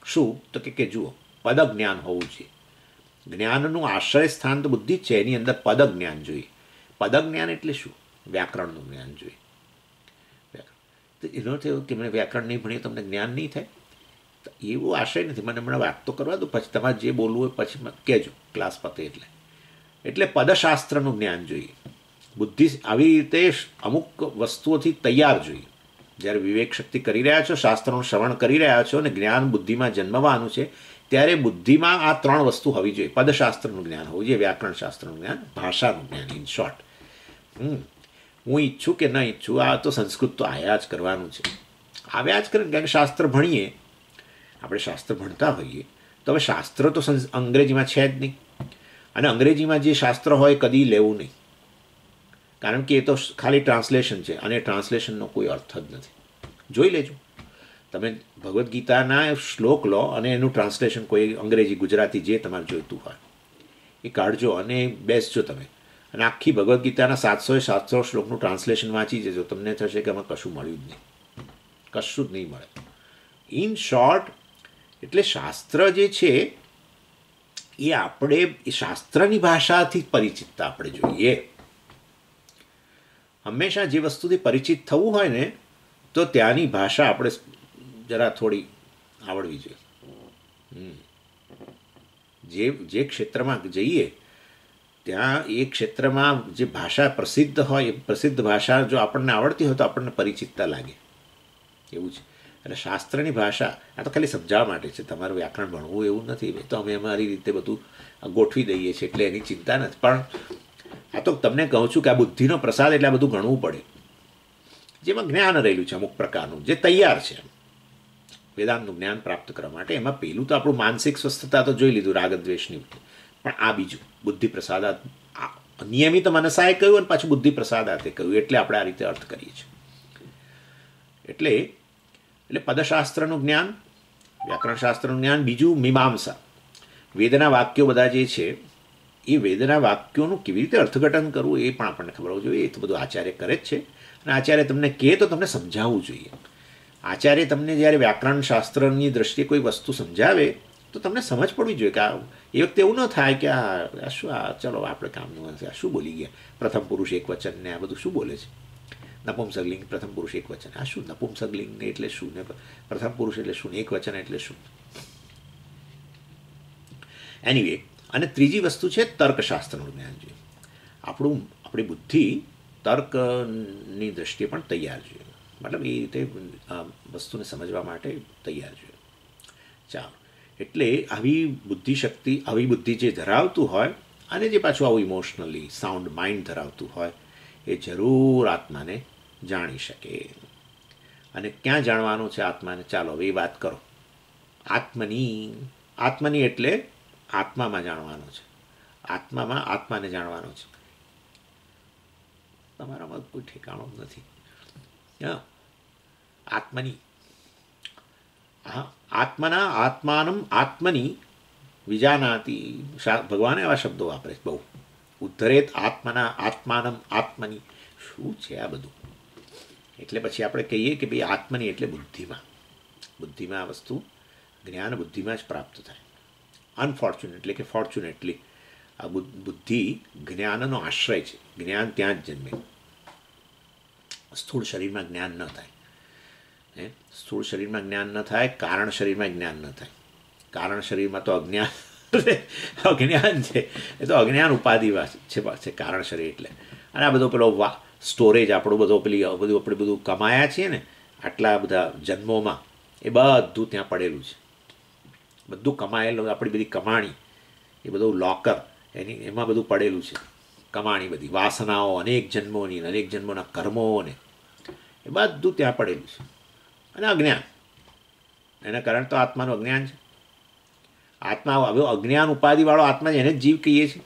શું તો કે જુઓ, પદ જ્ઞાન હોવું જોઈએ. જ્ઞાનનું આશ્રય સ્થાન તો બુદ્ધિ જ છે, એની અંદર પદ જ્ઞાન જોઈએ. પદ જ્ઞાન એટલે શું? વ્યાકરણનું જ્ઞાન જોઈએ. તો એનો થયો કે મને વ્યાકરણ નહીં ભણીએ તમને જ્ઞાન નહીં થાય, તો એવું આશય નથી. મને હમણાં વાત તો કરવા દો, પછી તમારે જે બોલવું હોય પછી કહેજો ક્લાસ પતે એટલે પદશાસ્ત્રનું જ્ઞાન જોઈએ. બુદ્ધિ આવી રીતે અમુક વસ્તુઓથી તૈયાર જોઈએ. જ્યારે વિવેક શક્તિ કરી રહ્યા છો, શાસ્ત્રનું શ્રવણ કરી રહ્યા છો અને જ્ઞાન બુદ્ધિમાં જન્મવાનું છે, ત્યારે બુદ્ધિમાં આ 3 વસ્તુ હોવી જોઈએ. પદશાસ્ત્રનું જ્ઞાન હોવું જોઈએ, વ્યાકરણ શાસ્ત્રનું જ્ઞાન, ભાષાનું જ્ઞાન. ઇન શોર્ટ, હું ઈચ્છું કે ન ઈચ્છું, આ તો સંસ્કૃત તો આયા જ કરવાનું છે. આવ્યા જ કરે, કારણ કે શાસ્ત્ર ભણીએ, આપણે શાસ્ત્ર ભણતા હોઈએ તો હવે શાસ્ત્ર તો અંગ્રેજીમાં છે જ નહીં, અને અંગ્રેજીમાં જે શાસ્ત્ર હોય કદી લેવું નહીં, કારણ કે એ તો ખાલી ટ્રાન્સલેશન છે અને ટ્રાન્સલેશનનો કોઈ અર્થ જ નથી. જોઈ લેજો, તમે ભગવદ્ ગીતાના શ્લોક લો અને એનું ટ્રાન્સલેશન કોઈ અંગ્રેજી ગુજરાતી જે તમારે જોઈતું હોય એ કાઢજો અને બેસજો તમે, અને આખી ભગવદ્ ગીતાના 700 શ્લોકનું ટ્રાન્સલેશન વાંચી જજો. તમને થશે કે આમાં કશું મળ્યું જ નહીં, કશું જ નહીં મળે. ઇન શોર્ટ, એટલે શાસ્ત્ર જે છે એ આપણે એ શાસ્ત્રની ભાષાથી પરિચિતતા આપણે જોઈએ. હંમેશા જે વસ્તુથી પરિચિત થવું હોય ને તો ત્યાંની ભાષા આપણે જરા થોડી આવડવી જોઈએ. જે ક્ષેત્રમાં જઈએ ત્યાં એ ક્ષેત્રમાં જે ભાષા પ્રસિદ્ધ હોય એ પ્રસિદ્ધ ભાષા જો આપણને આવડતી હોય તો આપણને પરિચિતતા લાગે, એવું છે. એટલે શાસ્ત્રની ભાષા આ તો ખાલી સમજાવવા માટે છે, તમારું વ્યાકરણ ભણવું એવું નથી. તો અમે અમારી રીતે બધું ગોઠવી દઈએ છીએ એટલે એની ચિંતા નથી. પણ આ તો તમને કહું છું કે આ બુદ્ધિનો પ્રસાદ એટલે આ બધું ગણવું પડે, જેમાં જ્ઞાન રહેલું છે અમુક પ્રકારનું જે તૈયાર છે વેદાંતનું જ્ઞાન પ્રાપ્ત કરવા માટે. એમાં પહેલું તો આપણું માનસિક સ્વસ્થતા તો જોઈ લીધું, રાગદ્વેષની, પણ આ બીજું બુદ્ધિ પ્રસાદાત, નિયમિત મનસાએ કહ્યું અને પાછું બુદ્ધિ પ્રસાદાતે કહ્યું, એટલે આપણે આ રીતે અર્થ કરીએ છીએ. એટલે પદશાસ્ત્રનું જ્ઞાન, વ્યાકરણશાસ્ત્રનું જ્ઞાન. બીજું મીમાંસા, વેદના વાક્યો બધા જે છે એ વેદના વાક્યોનું કેવી રીતે અર્થઘટન કરવું એ પણ આપણને ખબર હોવું જોઈએ. એ તો બધું આચાર્ય કરે જ છે, અને આચાર્ય તમને કહે તો તમને સમજાવવું જોઈએ. આચાર્ય તમને જ્યારે વ્યાકરણ શાસ્ત્રની દ્રષ્ટિએ કોઈ વસ્તુ સમજાવે તો તમને સમજ પડવી જોઈએ કે એ વખતે એવું ન થાય કે આ શું, આ ચલો આપણે કામનું હશે, આ શું બોલી ગયા, પ્રથમ પુરુષ એક વચન ને આ બધું શું બોલે છે, નપુંસકલિંગ પ્રથમ પુરુષ એક વચન, આ શું નપુંસકલિંગ ને એટલે શું, ને પ્રથમ પુરુષ એટલે શું, એક વચન એટલે શું. એનીવે, અને ત્રીજી વસ્તુ છે તર્કશાસ્ત્રનું જ્ઞાન જોઈએ. આપણી બુદ્ધિ તર્કની દ્રષ્ટિએ પણ તૈયાર જોઈએ, મતલબ એ રીતે વસ્તુને સમજવા માટે તૈયાર જોઈએ. ચાલો, એટલે આવી બુદ્ધિશક્તિ, આવી બુદ્ધિ જે ધરાવતું હોય અને જે પાછું આવું ઇમોશનલી સાઉન્ડ માઇન્ડ ધરાવતું હોય એ જરૂર આત્માને જાણી શકે. અને ક્યાં જાણવાનું છે આત્માને? ચાલો હવે એ વાત કરો. આત્મની એટલે આત્મામાં જાણવાનો છે, આત્મામાં આત્માને જાણવાનો છે. તમારામાં કોઈ ઠેકાણો નથી. આત્મની, હા, આત્મના આત્માનમ આત્મની વિજાનાતી. ભગવાને એવા શબ્દો વાપરે છે બહુ. ઉદ્ધરેત આત્મના આત્માનમ આત્મની. શું છે આ બધું? એટલે પછી આપણે કહીએ કે ભાઈ આત્મની એટલે બુદ્ધિમાં આ વસ્તુ જ્ઞાન બુદ્ધિમાં જ પ્રાપ્ત થાય. અનફોર્ચ્યુનેટલી કે ફોર્ચ્યુનેટલી આ બુદ્ધિ જ્ઞાનનો આશ્રય છે. જ્ઞાન ત્યાં જ જન્મે. સ્થૂળ શરીરમાં જ્ઞાન ન થાય, સ્થૂળ શરીરમાં જ્ઞાન ન થાય, કારણ શરીરમાં જ્ઞાન ન થાય. કારણ શરીરમાં તો અજ્ઞાન છે, એ તો અજ્ઞાન ઉપાધિ છે કારણ શરીર એટલે. અને આ બધો પેલો સ્ટોરેજ આપણું આપણે બધું કમાયા છીએ ને આટલા બધા જન્મોમાં, એ બધું ત્યાં પડેલું છે. બધું કમાયેલું, આપણી બધી કમાણી, એ બધું લોકર એમાં બધું પડેલું છે. કમાણી બધી વાસનાઓ, અનેક જન્મોના કર્મોને એ બધું ત્યાં પડેલું છે. અને અજ્ઞાન, એના કારણે તો આત્માનું અજ્ઞાન છે. આત્મા હવે અજ્ઞાન ઉપાધિવાળો આત્મા એને જ જીવ કહીએ છીએ.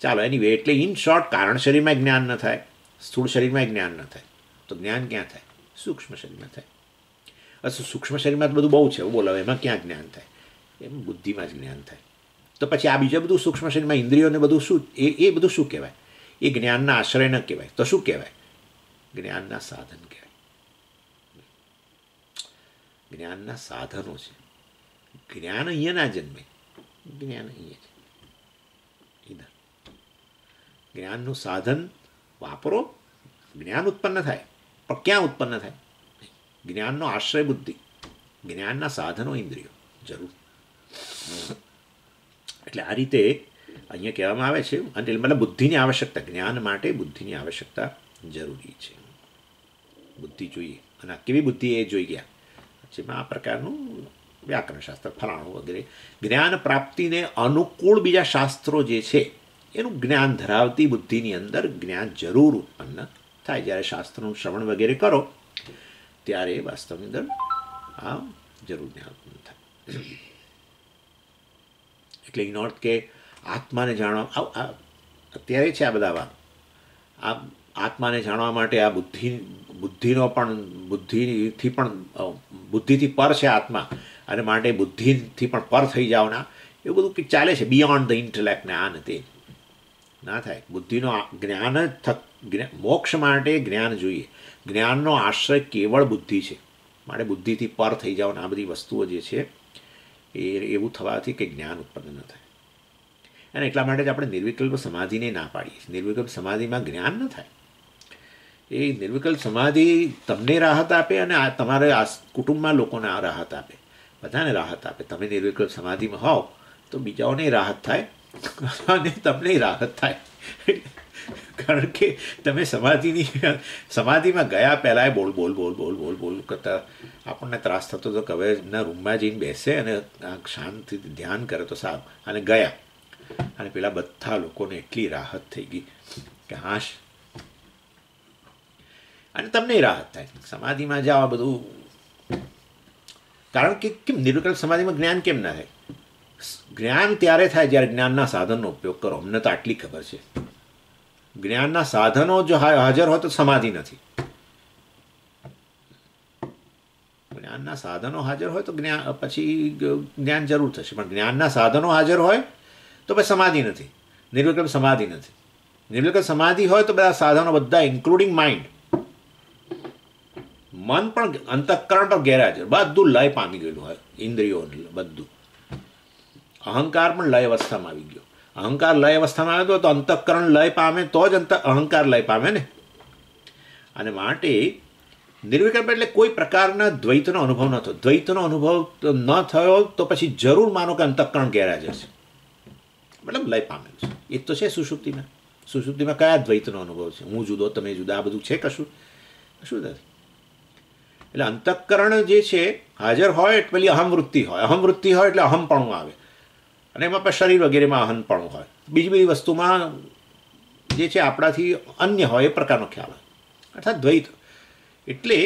ચાલો, એની વે એટલે ઇન શોર્ટ કારણ શરીરમાં જ્ઞાન ન થાય, સ્થૂળ શરીરમાં જ્ઞાન ન થાય, તો જ્ઞાન ક્યાં થાય? સૂક્ષ્મ શરીરમાં થાય. સૂક્ષ્મ શરીરમાં તો બધું બહુ છે, બોલો એમાં ક્યાં જ્ઞાન થાય? એમ બુદ્ધિમાં જ જ્ઞાન થાય. તો પછી આ બીજા બધું સૂક્ષ્મ શરીરમાં ઇન્દ્રિયોને બધું શું, એ બધું શું કહેવાય? એ જ્ઞાનના આશ્રય ન કહેવાય. તો શું કહેવાય? જ્ઞાનના સાધન કહેવાય. જ્ઞાનના સાધનો છે. જ્ઞાન અહીંયા ના જન્મે, જ્ઞાન અહીંયા છે. ઇધર જ્ઞાનનું સાધન વાપરો, જ્ઞાન ઉત્પન્ન થાય. પણ ક્યાં ઉત્પન્ન થાય? જ્ઞાનનો આશ્રય બુદ્ધિ, જ્ઞાનના સાધનો ઇન્દ્રિયો. જરૂર. એટલે આ રીતે અહીંયા કહેવામાં આવે છે. અને મતલબ બુદ્ધિની આવશ્યકતા, જ્ઞાન માટે બુદ્ધિની આવશ્યકતા જરૂરી છે. બુદ્ધિ જોઈએ. અને કેવી બુદ્ધિ એ જોઈ ગયા. જેમાં આ પ્રકારનું વ્યાકરણ શાસ્ત્ર ફલાણું વગેરે જ્ઞાન પ્રાપ્તિને અનુકૂળ બીજા શાસ્ત્રો જે છે એનું જ્ઞાન ધરાવતી બુદ્ધિની અંદર જ્ઞાન જરૂર ઉત્પન્ન થાય. જ્યારે શાસ્ત્રનું શ્રવણ વગેરે કરો ત્યારે વાસ્તવની અંદર આ જરૂર જ્ઞાન ઉત્પન્ન થાય. એટલે એનો અર્થ કે આત્માને જાણવા અત્યારે છે આ બધા આ આત્માને જાણવા માટે આ બુદ્ધિથી પણ બુદ્ધિથી પર છે આત્મા, અને માટે બુદ્ધિથી પણ પર થઈ જાવના એવું બધું કંઈક ચાલે છે. બિયોન્ડ ધ ઇન્ટેલેક્ટ જ્ઞાન તે ના થાય. બુદ્ધિનો જ્ઞાન મોક્ષ માટે જ્ઞાન જોઈએ. જ્ઞાનનો આશ્રય કેવળ બુદ્ધિ છે. માટે બુદ્ધિથી પર થઈ જાવના આ બધી વસ્તુઓ જે છે એ એવું થવાથી કંઈ જ્ઞાન ઉત્પન્ન ન થાય. અને એટલા માટે જ આપણે નિર્વિકલ્પ સમાધિને ના પાડીએ. નિર્વિકલ્પ સમાધિમાં જ્ઞાન ન થાય. એ નિર્વિકલ્પ સમાધિ તમને રાહત આપે અને તમારે આ કુટુંબમાં લોકોને આ રાહત આપે, બધાને રાહત આપે. તમે નિર્વિકલ્પ સમાધિમાં હોવ તો બીજાઓને રાહત થાય અને તમને રાહત થાય. કારણ કે તમે સમાધિમાં ગયા પહેલાં બોલ બોલ બોલ બોલ બોલ બોલ કરતા આપણને ત્રાસ થતો હતો કે હવે એમના રૂમમાં જઈને બેસે અને શાંતિથી ધ્યાન કરે તો સારું. અને ગયા અને પેલા બધા લોકોને એટલી રાહત થઈ ગઈ કે હાશ, અને તમને રાહત થાય. સમાધિમાં જાઓ બધું. કારણ કે કેમ નિર્વિકલ્પ સમાધિમાં જ્ઞાન કેમ ના થાય? જ્ઞાન ત્યારે થાય જ્યારે જ્ઞાનના સાધનનો ઉપયોગ કરો. અમને તો આટલી ખબર છે. જ્ઞાનના સાધનો જો હાજર હોય તો સમાધિ નથી. જ્ઞાનના સાધનો હાજર હોય તો પછી જ્ઞાન જરૂર થશે. પણ જ્ઞાનના સાધનો હાજર હોય તો પછી સમાધિ નથી. નિર્વિકલ્પ સમાધિ નથી. નિર્વિકલ્પ સમાધિ હોય તો બધા સાધનો બધા ઇન્ક્લુડિંગ માઇન્ડ, મન પણ અંતઃકરણ પર ગેરહાજર, બધું લય પામી ગયેલું હોય. ઇન્દ્રિયો બધું. અહંકાર પણ લય અવસ્થામાં આવી ગયો. અહંકાર લય અવસ્થામાં આવ્યો તો અંતઃકરણ લય પામે તો જ અહંકાર લય પામે ને. અને માટે નિર્વિકલ્પ એટલે કોઈ પ્રકારના દ્વૈતનો અનુભવ ન થયો. દ્વૈતનો અનુભવ ન થયો તો પછી જરૂર માનો કે અંતઃકરણ ગેરહાજર છે, મતલબ લય પામેલું છે. એ તો છે સુષુપ્તિમાં. સુષુપ્તિમાં કયા દ્વૈતનો અનુભવ છે? હું જુદો તમે જુદા, આ બધું છે કશું નથી. એટલે અંતઃકરણ જે છે હાજર હોય એટલે પેલી અહમવૃત્તિ હોય. અહમવૃત્તિ હોય એટલે અહમપણું આવે, અને એમાં પણ શરીર વગેરેમાં અહમપણું હોય. બીજી બધી વસ્તુમાં જે છે આપણાથી અન્ય હોય એ પ્રકારનો ખ્યાલ હોય, અર્થાત દ્વૈત. એટલે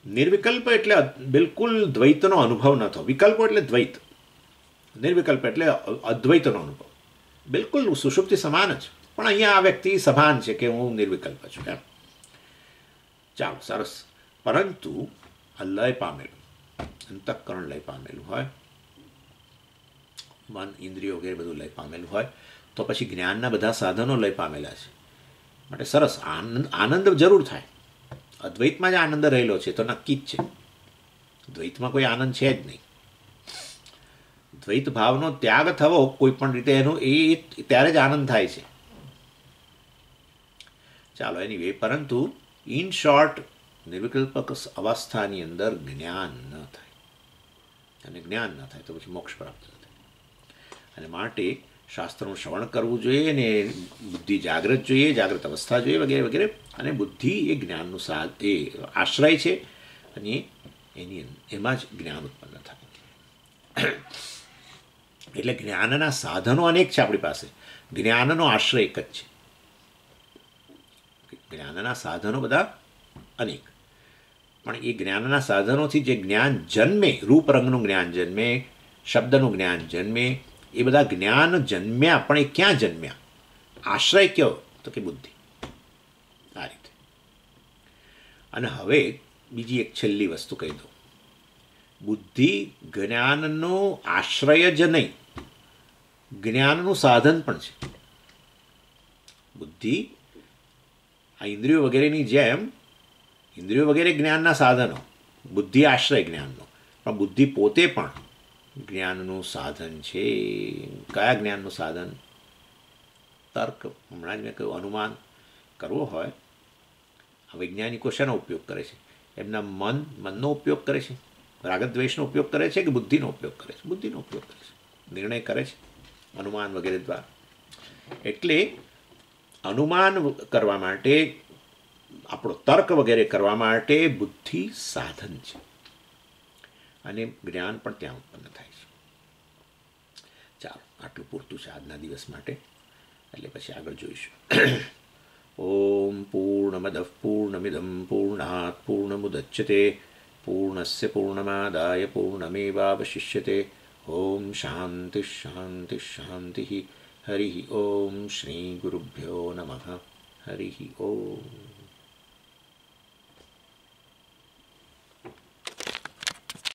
નિર્વિકલ્પ એટલે બિલકુલ દ્વૈતનો અનુભવ ન થયો. વિકલ્પો એટલે દ્વૈત, નિર્વિકલ્પ એટલે અદ્વૈતનો અનુભવ. બિલકુલ સુષુપ્તિ સમાન જ, પણ અહીંયા આ વ્યક્તિ સભાન છે કે હું નિર્વિકલ્પ છું એમ. ચાલો, સરસ. પરંતુ આ લય પામેલું અંતઃકરણ લય પામેલું હોય, મન ઇન્દ્રિયો વગેરે બધું લય પામેલું હોય તો પછી જ્ઞાનના બધા સાધનો લય પામેલા છે. માટે સરસ આનંદ જરૂર થાય. અદ્વૈતમાં જ આનંદ રહેલો છે તો નક્કી જ છે. દ્વૈતમાં કોઈ આનંદ છે જ નહીં. દ્વૈત ભાવનો ત્યાગ થવો કોઈ પણ રીતે એનો એ ત્યારે જ આનંદ થાય છે. ચાલો, એનીવે, પરંતુ ઇન શોર્ટ નિર્વિકલ્પક અવસ્થાની અંદર જ્ઞાન ન થાય. અને જ્ઞાન ન થાય તો પછી મોક્ષ પ્રાપ્ત ન થાય. અને માટે શાસ્ત્રનું શ્રવણ કરવું જોઈએ, ને બુદ્ધિ જાગૃત જોઈએ, જાગૃત અવસ્થા જોઈએ વગેરે વગેરે. અને બુદ્ધિ એ જ્ઞાનનું એ આશ્રય છે, અને એમાં જ જ્ઞાન ઉત્પન્ન થાય. એટલે જ્ઞાનના સાધનો અનેક છે આપણી પાસે, જ્ઞાનનો આશ્રય એક જ છે. જ્ઞાનના સાધનો બધા અનેક, પણ એ જ્ઞાનના સાધનોથી જે જ્ઞાન જન્મે, રૂપ રંગનું જ્ઞાન જન્મે, શબ્દનું જ્ઞાન જન્મે, એ બધા જ્ઞાન જન્મ્યા. પણ એ ક્યાં જન્મ્યા? આશ્રય કયો? તો કે બુદ્ધિ. આ રીતે. અને હવે બીજી એક છેલ્લી વસ્તુ કહી દઉં. બુદ્ધિ જ્ઞાનનો આશ્રય જ નહીં, જ્ઞાનનું સાધન પણ છે. બુદ્ધિ આ ઇન્દ્રિયો વગેરેની જેમ, ઇન્દ્રિયો વગેરે જ્ઞાનના સાધનો, બુદ્ધિ આશ્રય જ્ઞાનનો, પણ બુદ્ધિ પોતે પણ જ્ઞાનનું સાધન છે. કયા જ્ઞાનનું સાધન? તર્ક. હમણાં જ મેં કહ્યું, અનુમાન કરવો હોય, આ વૈજ્ઞાનિકો શેનો ઉપયોગ કરે છે? એમના મનનો ઉપયોગ કરે છે, રાગદ્વેષનો ઉપયોગ કરે છે, કે બુદ્ધિનો ઉપયોગ કરે છે? બુદ્ધિનો ઉપયોગ કરે છે, નિર્ણય કરે છે અનુમાન વગેરે દ્વારા. એટલે અનુમાન કરવા માટે, આપણો તર્ક વગેરે કરવા માટે બુદ્ધિ સાધન છે, અને જ્ઞાન પણ ત્યાં ઉત્પન્ન થાય છે. ચાલો, આટલું પૂરતું છે આજના દિવસ માટે, એટલે પછી આગળ જોઈશું. ઓમ પૂર્ણમદ પૂર્ણમિદમ પૂર્ણાત પૂર્ણમુદચ્યતે પૂર્ણસ્ય પૂર્ણમાદાય પૂર્ણમેવાવશિષ્યતે. ઓમ શાંતિ શાંતિ શાંતિ. હરિ ઓમ. શ્રી ગુરુભ્યો નમઃ. હરિ ઓમ.